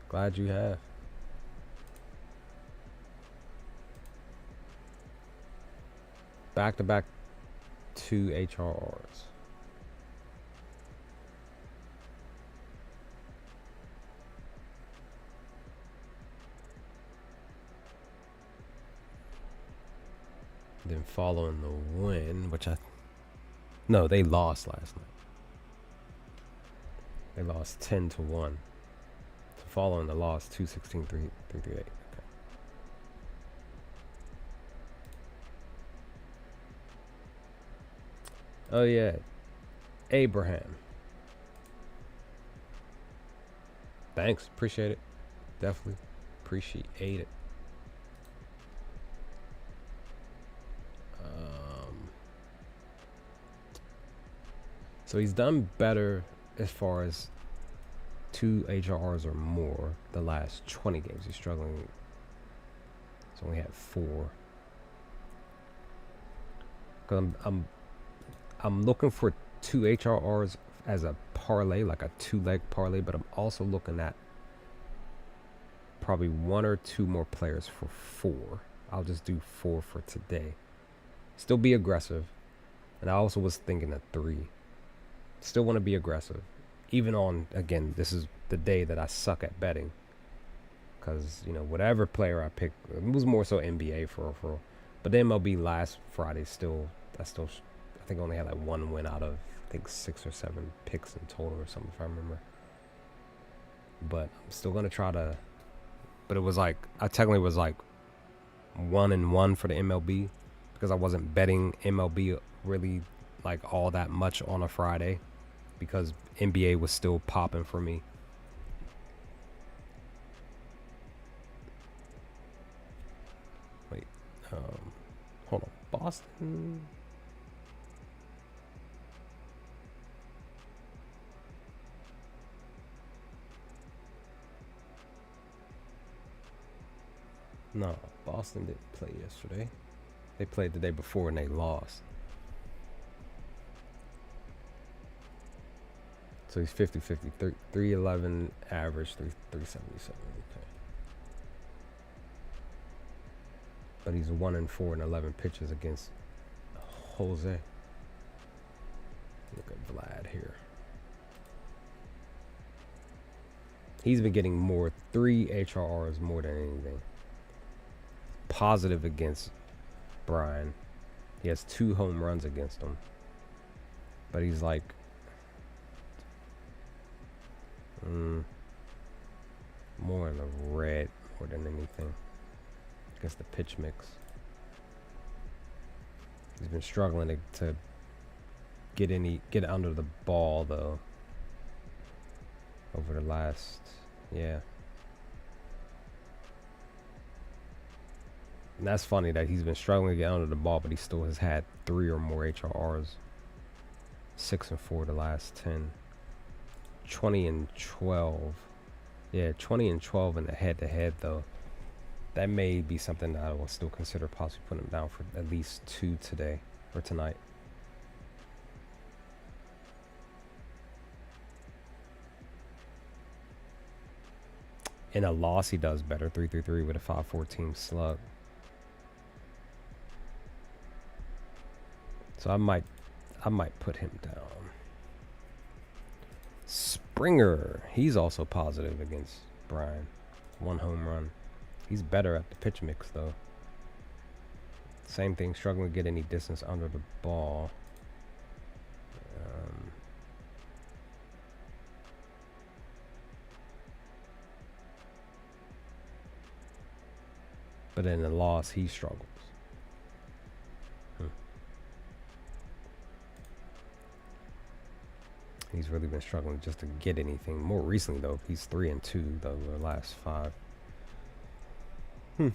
Glad you have. Back-to-back 2 HRRs. Then following the win, which no, they lost last night. They lost 10-1. So following the loss, 216, 338. Okay. Oh yeah, Abraham. Thanks, appreciate it. Definitely appreciate it. So he's done better as far as 2 HRRs or more the last 20 games. He's struggling. He's only had 4. Cause I'm looking for 2 HRRs as a parlay, like a 2-leg parlay, but I'm also looking at probably 1 or 2 more players for 4. I'll just do 4 for today. Still be aggressive. And I also was thinking of 3. Still want to be aggressive. Even on, again, this is the day that I suck at betting. Because, whatever player I pick, it was more so NBA for real. But the MLB last Friday I think only had like 1 win out of, I think 6 or 7 picks in total or something, if I remember. But I'm still going to try to, but it was like, I technically was like 1-1 for the MLB because I wasn't betting MLB really like all that much on a Friday because NBA was still popping for me. Wait, hold on, Boston. No, Boston didn't play yesterday. They played the day before and they lost. So he's 50-50, 311 average, 377. Okay. But he's 1-4 and 11 pitches against Jose. Look at Vlad here. He's been getting more 3 HRRs more than anything. Positive against Brian. He has 2 home runs against him. But he's like more in the red. more than anything against the pitch mix. He's been struggling to get under the ball though over the last, yeah. And that's funny that he's been struggling to get under the ball, but he still has had 3 or more HRRs. 6 and 4 the last 10. 20 and 12. Yeah, 20 and 12 in the head-to-head though. That may be something that I will still consider possibly putting him down for at least 2 today or tonight. In a loss, he does better. 3.33 with a 5.14 slug. So I might put him down. Springer, he's also positive against Brian. 1 home run. He's better at the pitch mix though. Same thing, struggling to get any distance under the ball. But in the loss, he struggles. He's really been struggling just to get anything. More recently, though, he's 3 and 2, though, the last 5. Okay,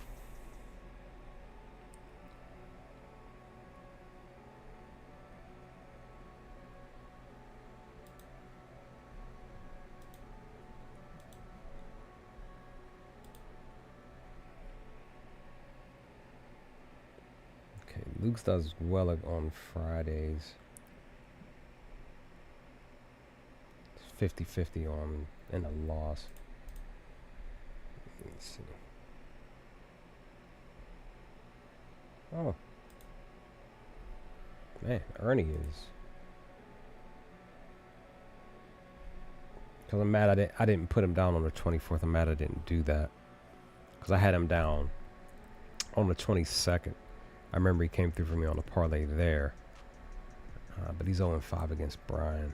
Luke's does well on Fridays. 50-50 on in a loss. Let's see. Oh. Man, Ernie is. Because I'm mad I didn't put him down on the 24th. I'm mad I didn't do that. Because I had him down on the 22nd. I remember he came through for me on the parlay there. But he's 0-5 against Brian.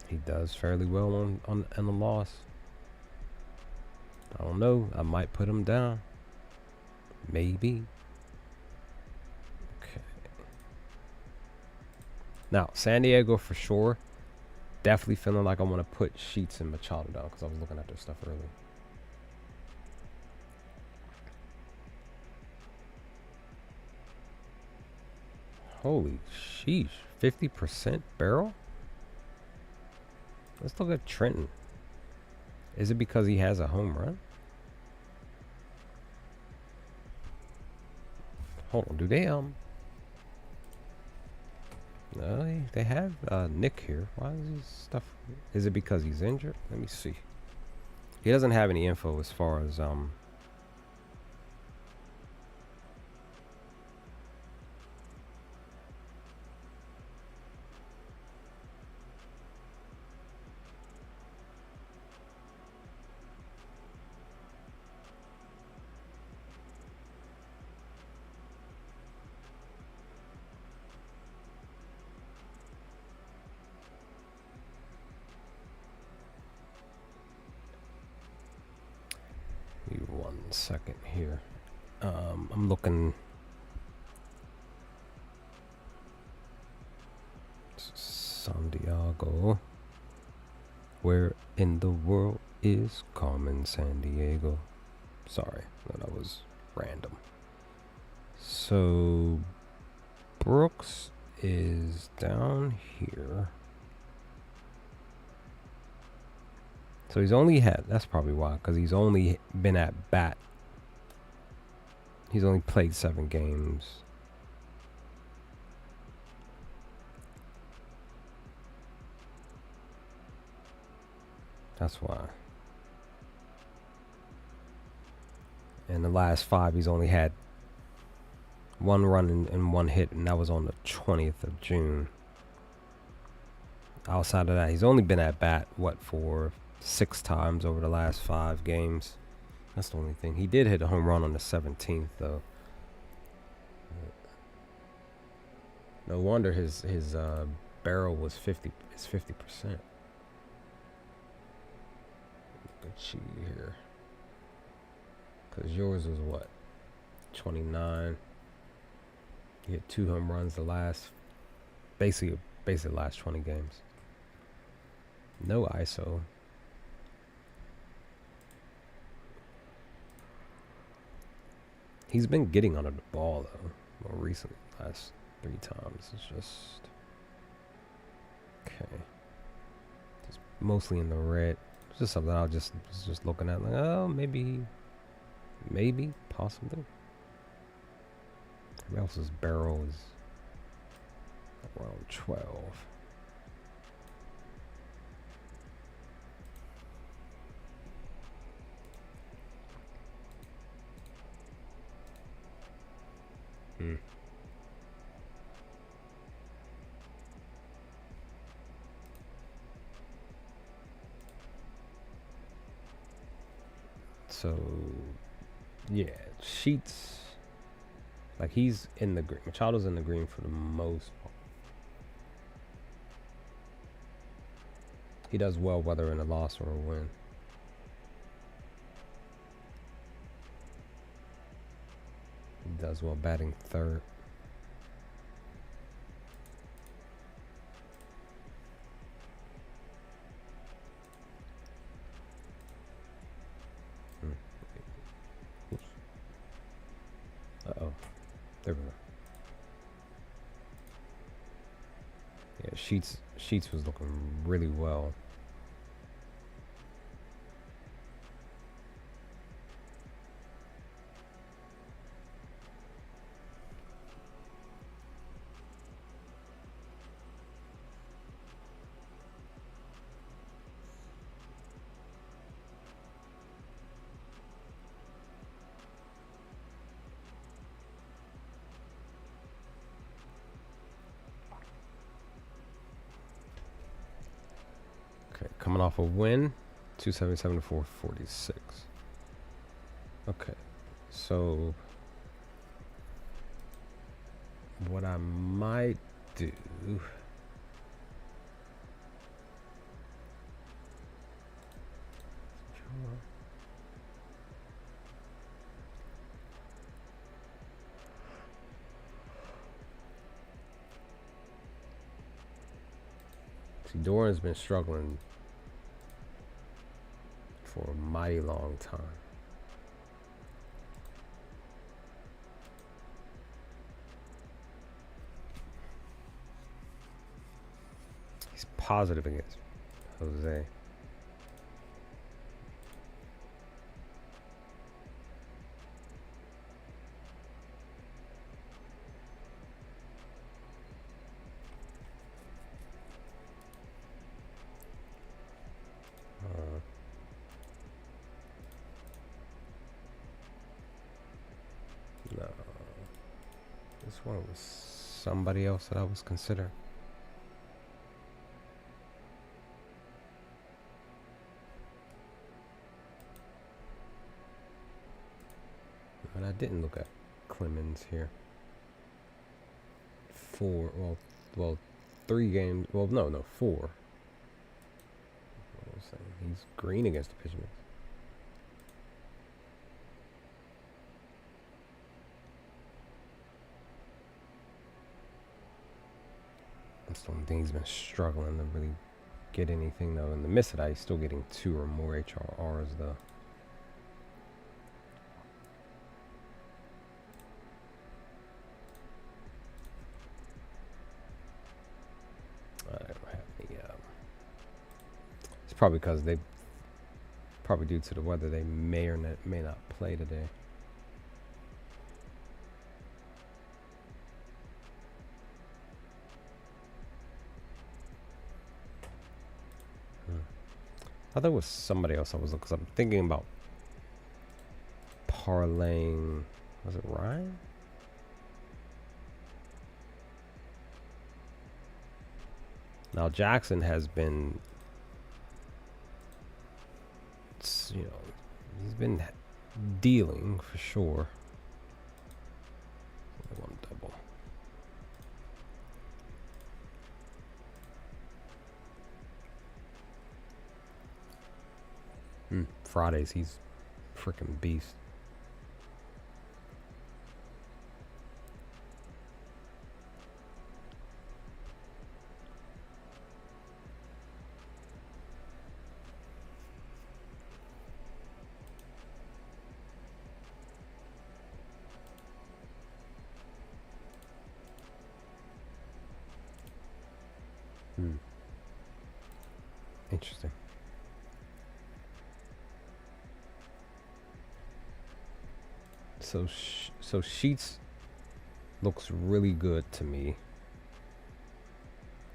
He does fairly well on the loss. I don't know. I might put him down. Maybe. Okay. Now, San Diego for sure. Definitely feeling like I want to put Sheets and Machado down because I was looking at their stuff earlier. Holy sheesh. 50% barrel? Let's look at Trenton. Is it because he has a home run? Hold on, do they no, they have Nick here. Why is his stuff? Is it because he's injured? Let me see. He doesn't have any info as far as one second here. I'm looking. San Diego. Where in the world is Carmen San Diego? Sorry, that was random. So Brooks is down here. So he's only had, that's probably why, because he's only been at bat. He's only played 7 games. That's why. In the last 5, he's only had 1 run and 1 hit, and that was on the 20th of June. Outside of that, he's only been at bat, what, for 6 times over the last 5 games. That's the only thing. He did hit a home run on the 17th, though. No wonder his barrel was 50. It's 50%. Look at you here. Because yours was what? 29. He hit 2 home runs the last, basically last 20 games. No ISO. He's been getting under the ball though, more recently, last 3 times. It's just okay. Just mostly in the red. It's just something I was just looking at, like, oh, maybe, possibly. Who else's barrel is around 12? So, yeah, Sheets, like, he's in the green. Machado's in the green for the most part. He does well whether in a loss or a win. He does well batting third. Uh-oh. There we go. Yeah, Sheets was looking really well. Okay, coming off a win, 277 to 446. Okay, so what I might do, see, Doran's been struggling for a mighty long time. He's positive against Jose. No. This one was somebody else that I was considering. But I didn't look at Clemens here. 3 games. Well, no, 4. He's green against the pitchers. That's the only thing he's been struggling to really get anything, though. In the midst of that, he's still getting 2 or more HRRs, though. I don't have any. It's probably because probably due to the weather, they may or may not play today. I thought there was somebody else I was looking, because I'm thinking about parlaying. Was it Ryan? Now Jackson has been you know, he's been dealing for sure. One double. Fridays, he's freaking beast. Interesting. So Sheets looks really good to me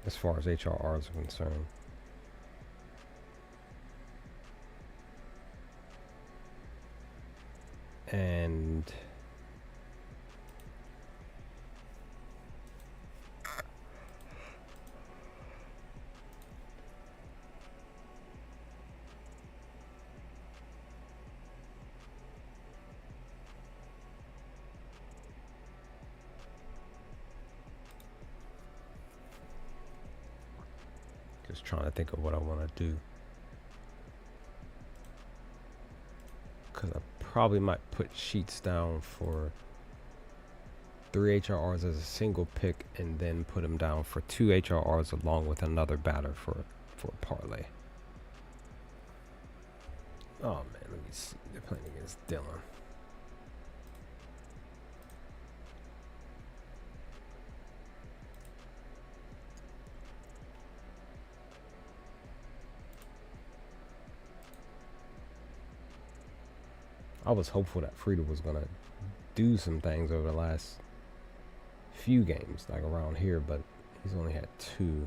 as far as HRRs are concerned. And just trying to think of what I want to do. Because I probably might put Sheets down for 3 HRRs as a single pick and then put him down for 2 HRRs along with another batter for a parlay. Oh man, let me see. They're playing against Dylan. I was hopeful that Frieda was going to do some things over the last few games, like around here, but he's only had 2.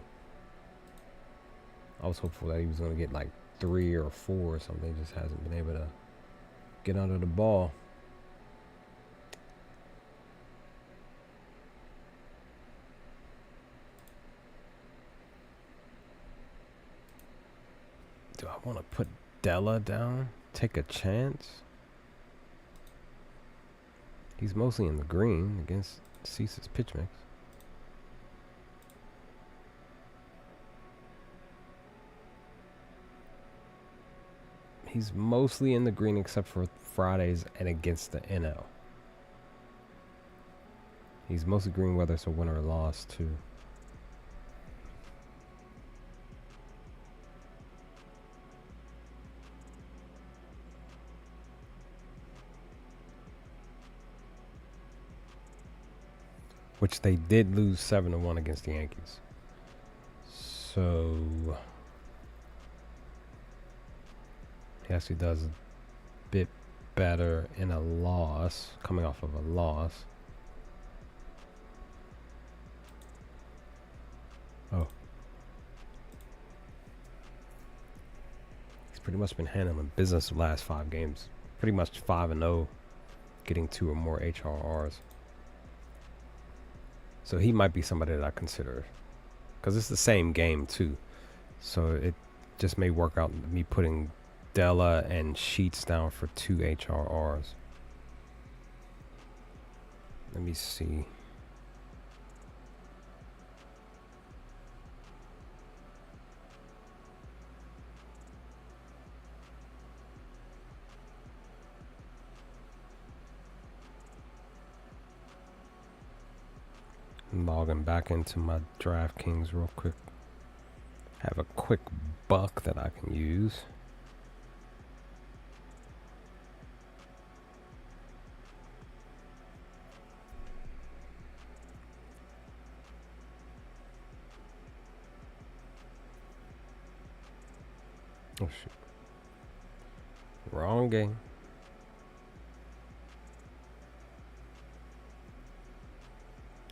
I was hopeful that he was going to get like 3 or 4 or something. He just hasn't been able to get under the ball. Do I want to put Della down? Take a chance? He's mostly in the green against Cease's pitch mix. He's mostly in the green except for Fridays and against the NL. He's mostly green whether it's a win or a loss too. Which they did lose 7-1 against the Yankees. So he actually does a bit better in a loss, coming off of a loss. Oh. He's pretty much been handling business the last 5 games. Pretty much 5-0, getting 2 or more HRRs. So he might be somebody that I consider, because it's the same game too. So it just may work out me putting Della and Sheets down for 2 HRRs. Let me see. Logging back into my DraftKings real quick. Have a quick buck that I can use. Oh shit. Wrong game.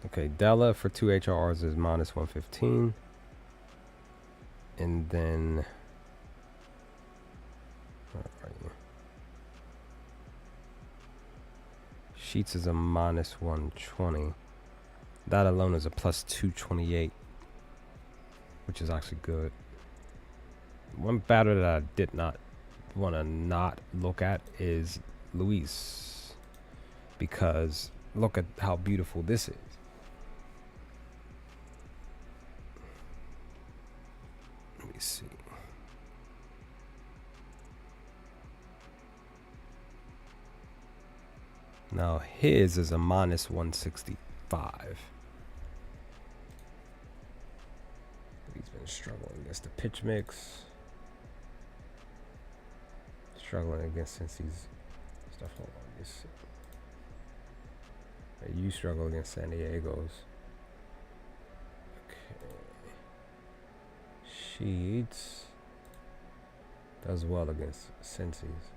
Okay, Della for 2 HRRs is minus 115. And then where are you? Sheets is a minus 120. That alone is a plus 228, which is actually good. One batter that I did not want to not look at is Luis, because look at how beautiful this is. Let me see. Now his is a minus 165. He's been struggling against the pitch mix. Struggling against Cincy's stuff. Hold on, this. You struggle against San Diego's. Okay. Sheets does well against Cincy's.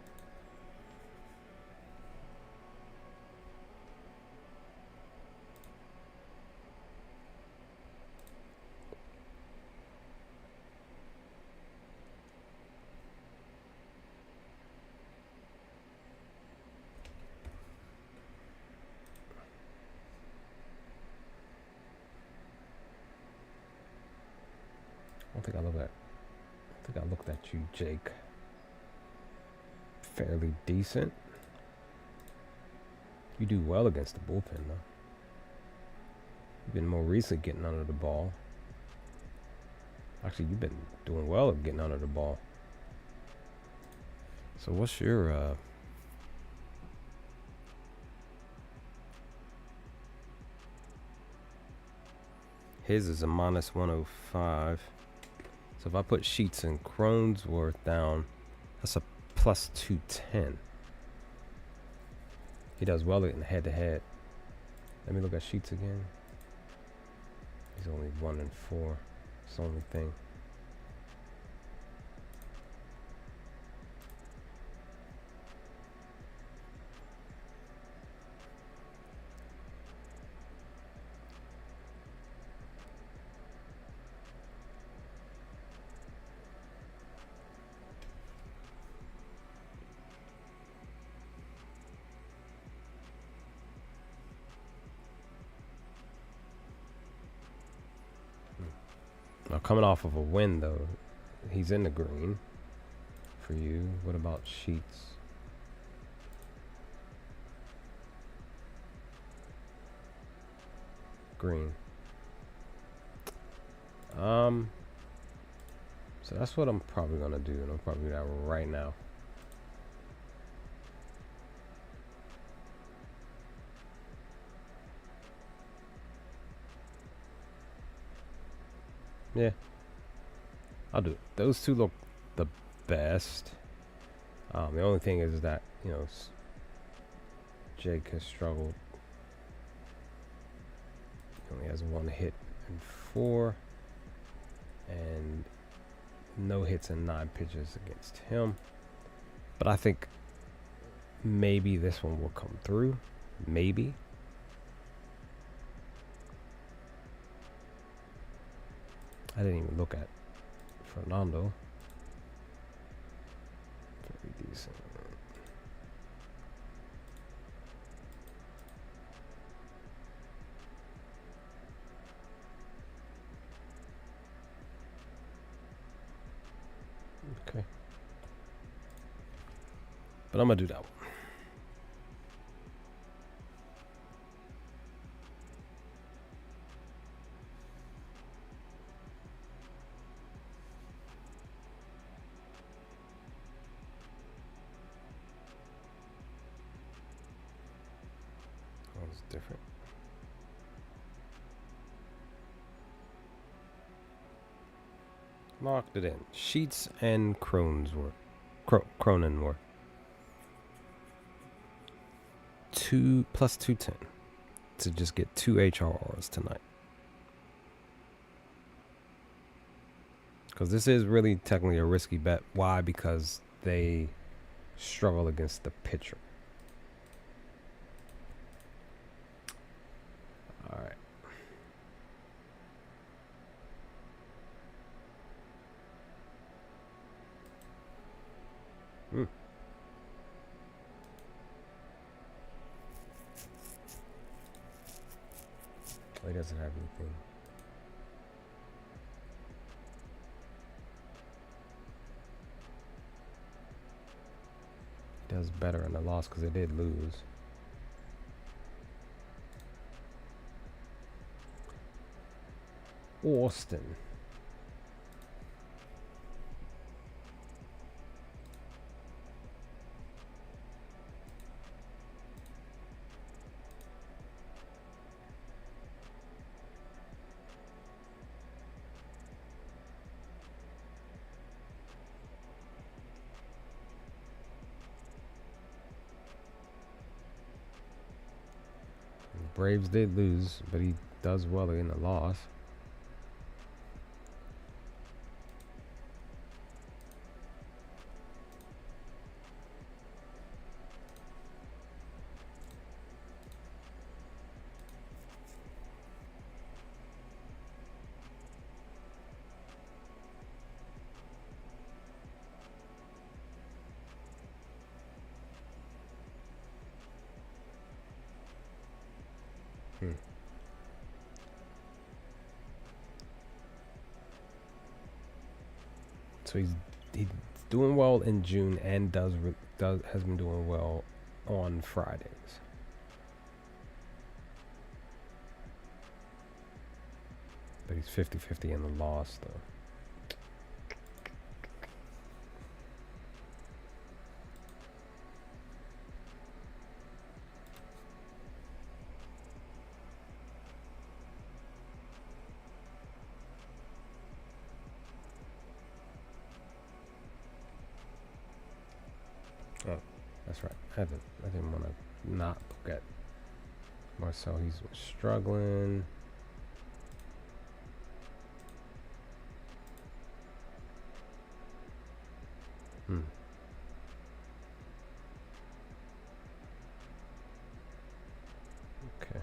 I think I looked at you, Jake. Fairly decent. You do well against the bullpen, though. You've been more recently getting under the ball. Actually, you've been doing well at getting under the ball. So what's your his is a minus 105. So if I put Sheets and Cronesworth down, that's a plus 210. He does well in head-to-head. Let me look at Sheets again. He's only 1-4. It's the only thing. Now, coming off of a win, though, he's in the green for you. What about Sheets? Green. So that's what I'm probably gonna do, and I'm probably do that right now. Yeah, I'll do it. Those two look the best. The only thing is that, you know, Jake has struggled. He only has 1 hit in 4, and no hits in 9 pitches against him. But I think maybe this one will come through. Maybe. I didn't even look at Fernando. Very decent. Okay. But I'm gonna do that one. That was different. Locked it in. Sheets and Cronesworth. Cronenworth. 2 plus 210 to just get 2 HRRs tonight. Because this is really technically a risky bet. Why? Because they struggle against the pitcher. All right. He doesn't have anything. does better in the loss because they did lose. Austin. Braves did lose, but he does well in the loss. So he's doing well in June and has been doing well on Fridays. But he's 50-50 in the loss though. Oh, that's right. I didn't want to not look at Marcel. He's struggling. Okay.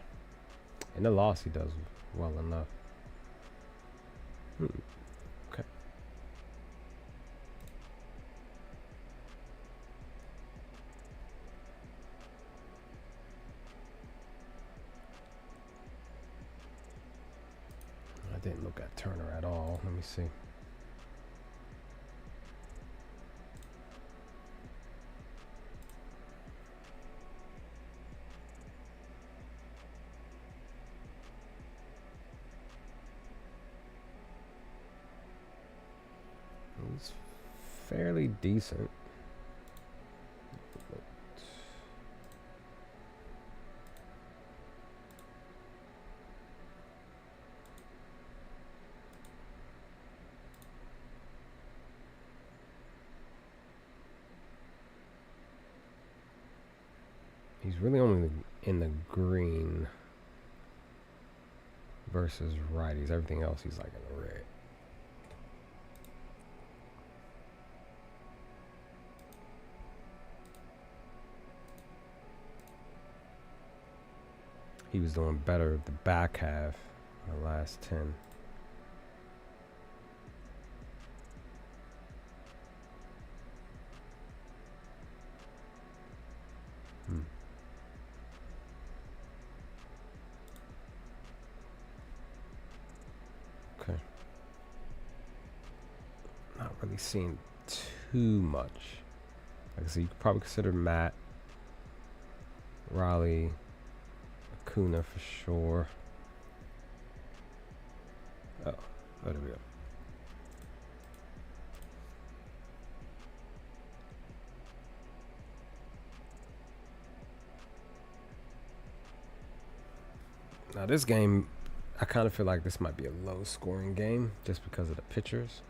In the loss, he does well enough. Okay. I didn't look at Turner at all. Let me see. He's fairly decent. He's really only in the green versus righties. Everything else he's like in the red. He was doing better the back half, the last 10. Okay. Not really seeing too much. Like I said, you could probably consider Matt, Raleigh, Acuna for sure. Oh, there we go. Now this game, I kind of feel like this might be a low scoring game just because of the pitchers.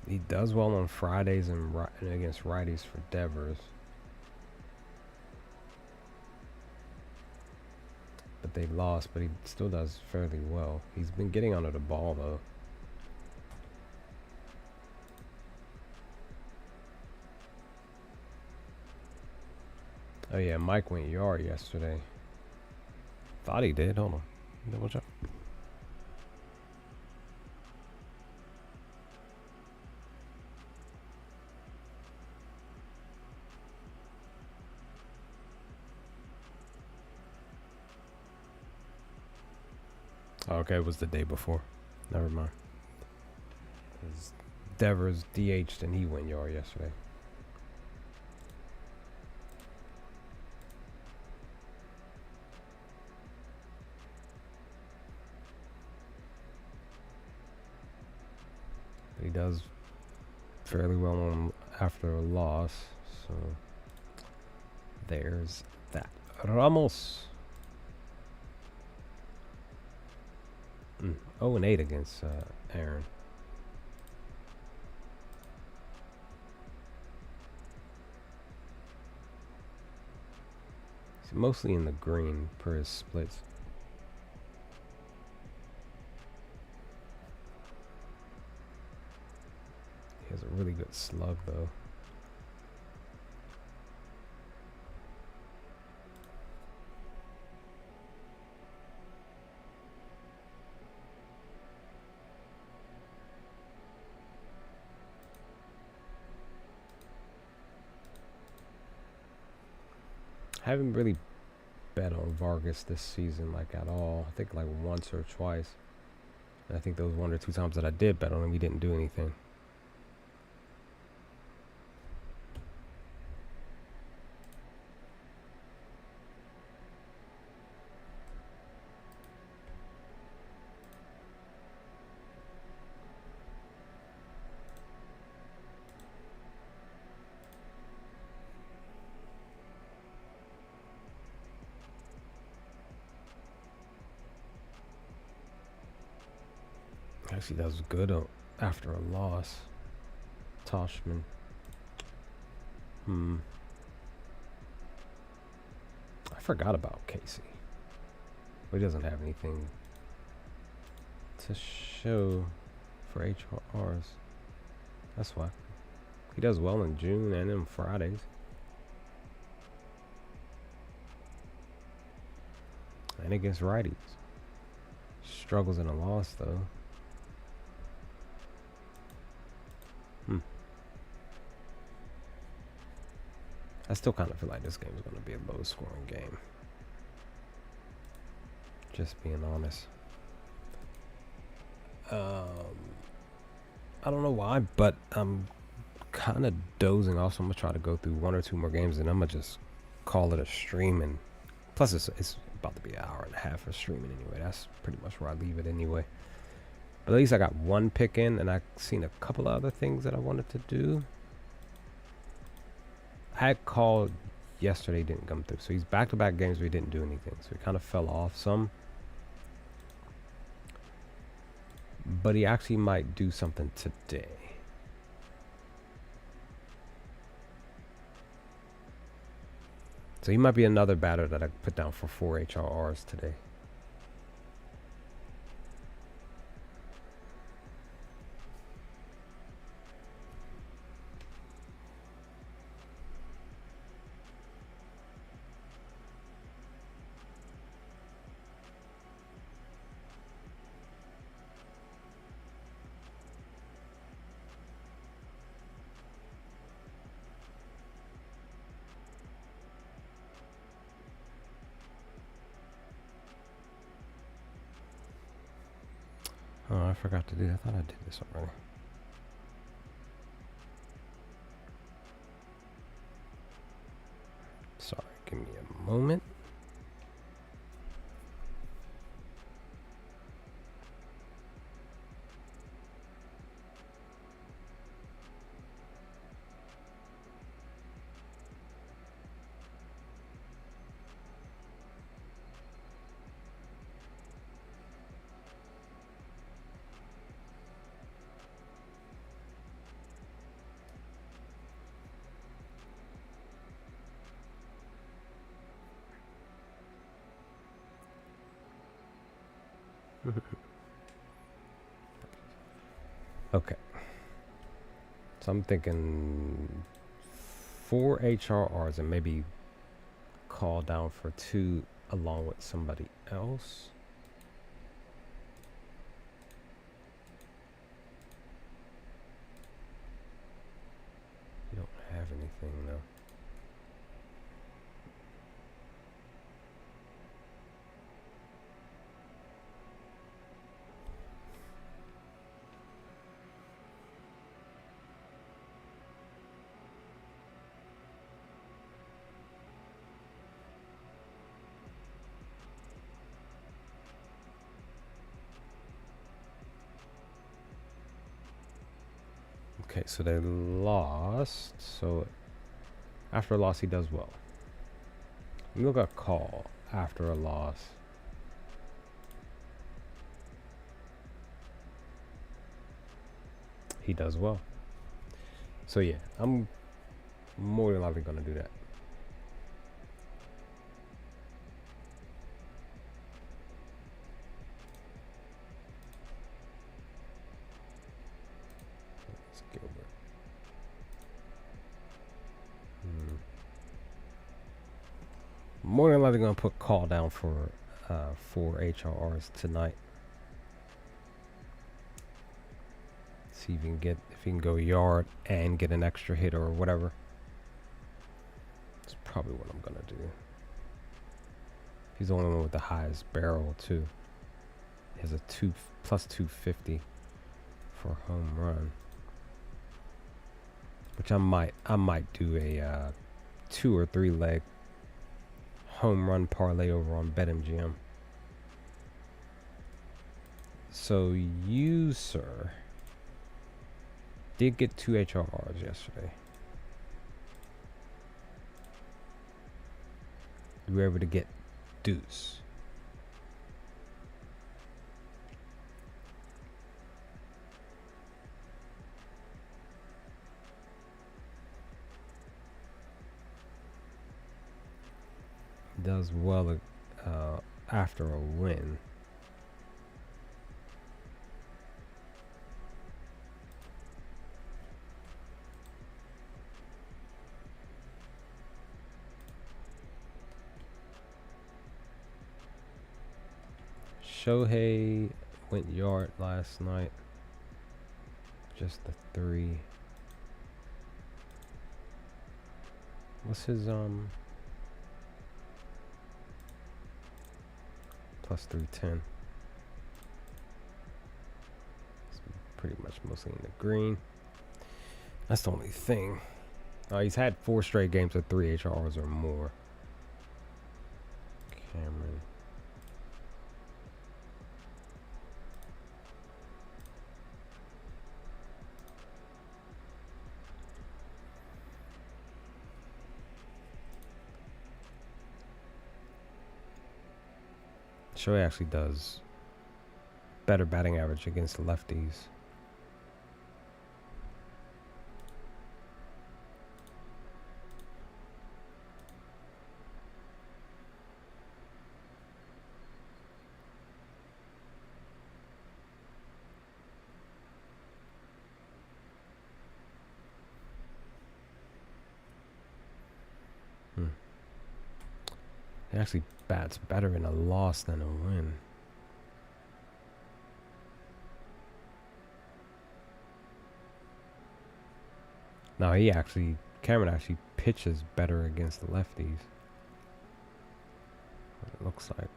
He does well on Fridays and against righties for Devers. But they lost, but he still does fairly well. He's been getting under the ball, though. Oh, yeah, Mike went yard yesterday. Thought he did. Hold on. Double check. Okay, it was the day before. Never mind. 'Cause Devers DH'd and he went yard yesterday. But he does fairly well on after a loss, so there's that. Ramos. 0-8 against Aaron. He's mostly in the green per his splits. He has a really good slug though. I haven't really bet on Vargas this season, like at all. I think like once or twice. And I think those 1 or 2 times that I did bet on him, he didn't do anything. Actually, that was good after a loss. Toshman. I forgot about Casey. He doesn't have anything to show for HRRs. That's why. He does well in June and in Fridays. And against righties. Struggles in a loss, though. I still kind of feel like this game is going to be a low-scoring game. Just being honest. I don't know why, but I'm kind of dozing off, so I'm going to try to go through 1 or 2 more games, and I'm going to just call it a stream. And plus, it's about to be an hour and a half of streaming anyway. That's pretty much where I leave it anyway. But at least I got 1 pick in, and I've seen a couple of other things that I wanted to do. I had called yesterday, didn't come through. So he's back-to-back games where he didn't do anything. So he kind of fell off some. But he actually might do something today. So he might be another batter that I put down for 4 HRRs today. Oh, I forgot to do that. I thought I did this already. Sorry, give me a moment. Okay. So I'm thinking 4 HRRs and maybe call down for 2 along with somebody else. You don't have anything though. Okay, so they lost. So after a loss, he does well. We look at call after a loss. He does well. So yeah, I'm more than likely gonna do that. It's Gilbert. More than likely gonna put call down for 4 HRRs tonight. See if he can go yard and get an extra hit or whatever. That's probably what I'm gonna do. He's the only one with the highest barrel too. He has a plus 250 for a home run, which I might do a 2 or 3 leg home run parlay over on BetMGM. So you, sir, did get 2 HRRs yesterday. You were able to get deuce. Does well after a win. Shohei went yard last night. Just the 3. What's his plus 310? It's pretty much mostly in the green. That's the only thing. He's had 4 straight games of 3 HRs or more. Cameron. Shohei actually does better batting average against lefties. He actually bats better in a loss than a win. Now Cameron actually pitches better against the lefties. It looks like.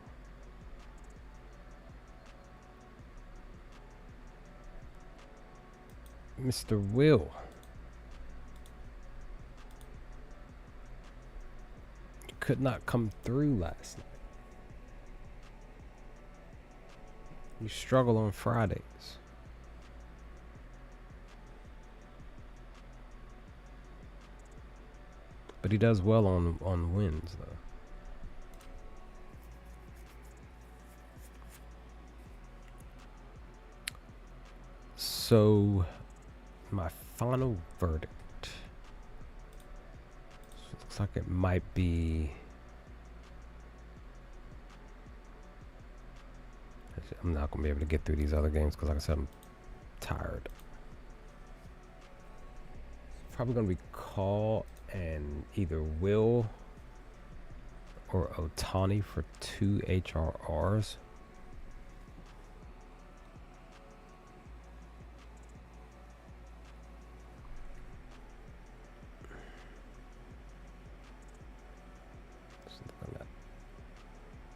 Mr. Will. Could not come through last night. You struggle on Fridays. But he does well on wins though. So my final verdict. Looks like it might be. I'm not gonna be able to get through these other games because, like I said, I'm tired. Probably gonna be Call and either Will or Otani for 2 HRRs.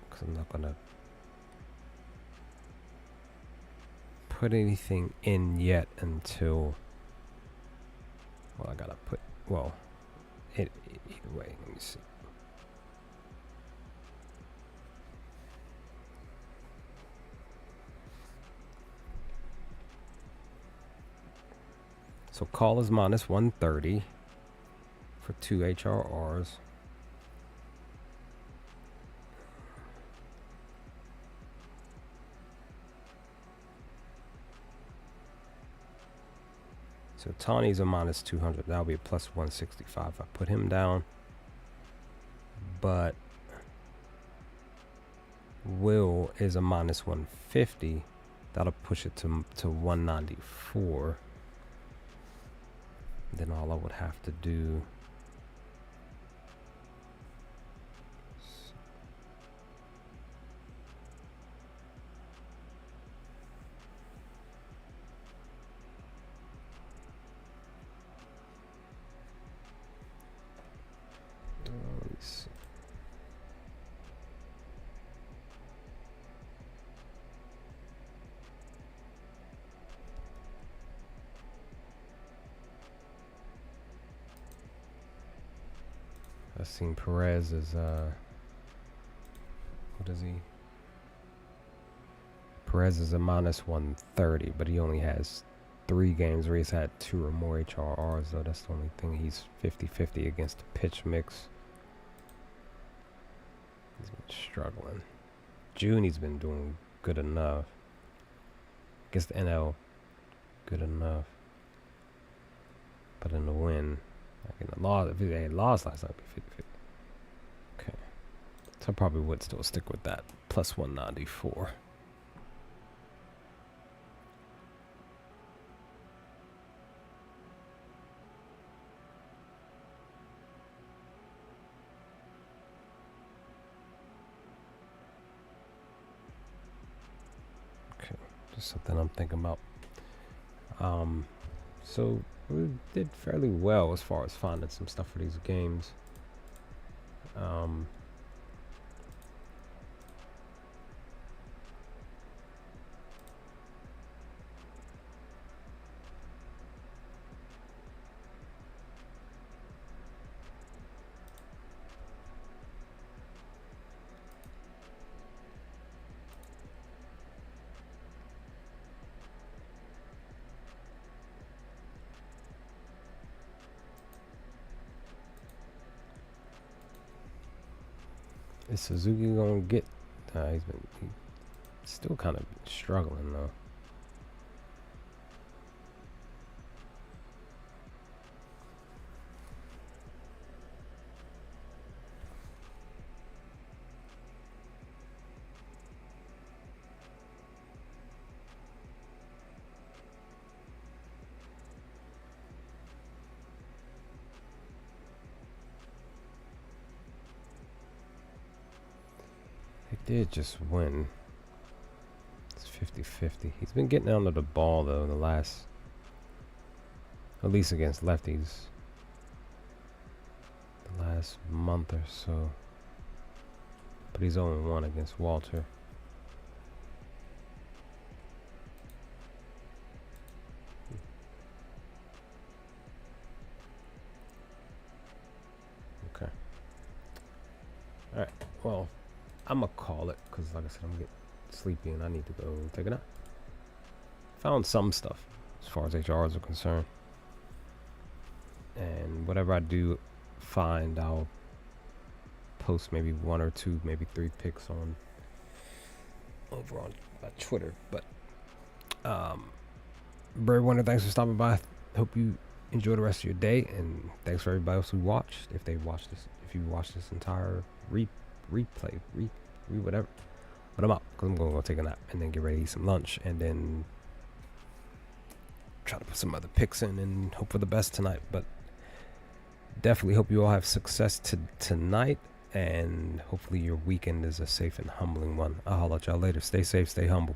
Because I'm not gonna put anything in yet until, well, I gotta put, well, either way, let me see. So call is minus 130 for 2 HRRs. So Tawny's a minus 200. That'll be a plus 165 if I put him down. But Will is a minus 150. That'll push it to 194. Then all I would have to do let me see. I've seen Perez is what is he? Perez is a minus 130, but he only has 3 games where he's had 2 or more HRRs, though. That's the only thing. He's 50-50 against the pitch mix. He's been struggling. June, he's been doing good enough. Against the NL, good enough. But in the win, like in the loss, if they had lost last night, it'd be 50-50. Okay. So I probably would still stick with that. Plus 194. Just something I'm thinking about. So we did fairly well as far as finding some stuff for these games. Is Suzuki gonna get? He's still kind of struggling though. Did just win. It's 50-50. He's been getting under the ball though the last, at least against lefties, the last month or so. But he's only 1 against Walter. Okay. All right. Well, I'm gonna call it because, like I said, I'm getting sleepy and I need to go take a nap. Found some stuff as far as HRs are concerned, and whatever I do find, I'll post maybe 1 or 2, maybe 3 picks on over on Twitter. But Bird Wonder, thanks for stopping by. Hope you enjoy the rest of your day, and thanks for everybody else who watched. If they watched this, if you watched this entire replay, whatever. But I'm out because I'm going to go take a nap and then get ready to eat some lunch and then try to put some other picks in and hope for the best tonight. But definitely hope you all have success tonight, and hopefully your weekend is a safe and humbling one. I'll holler at y'all later. Stay safe, stay humble.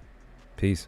Peace.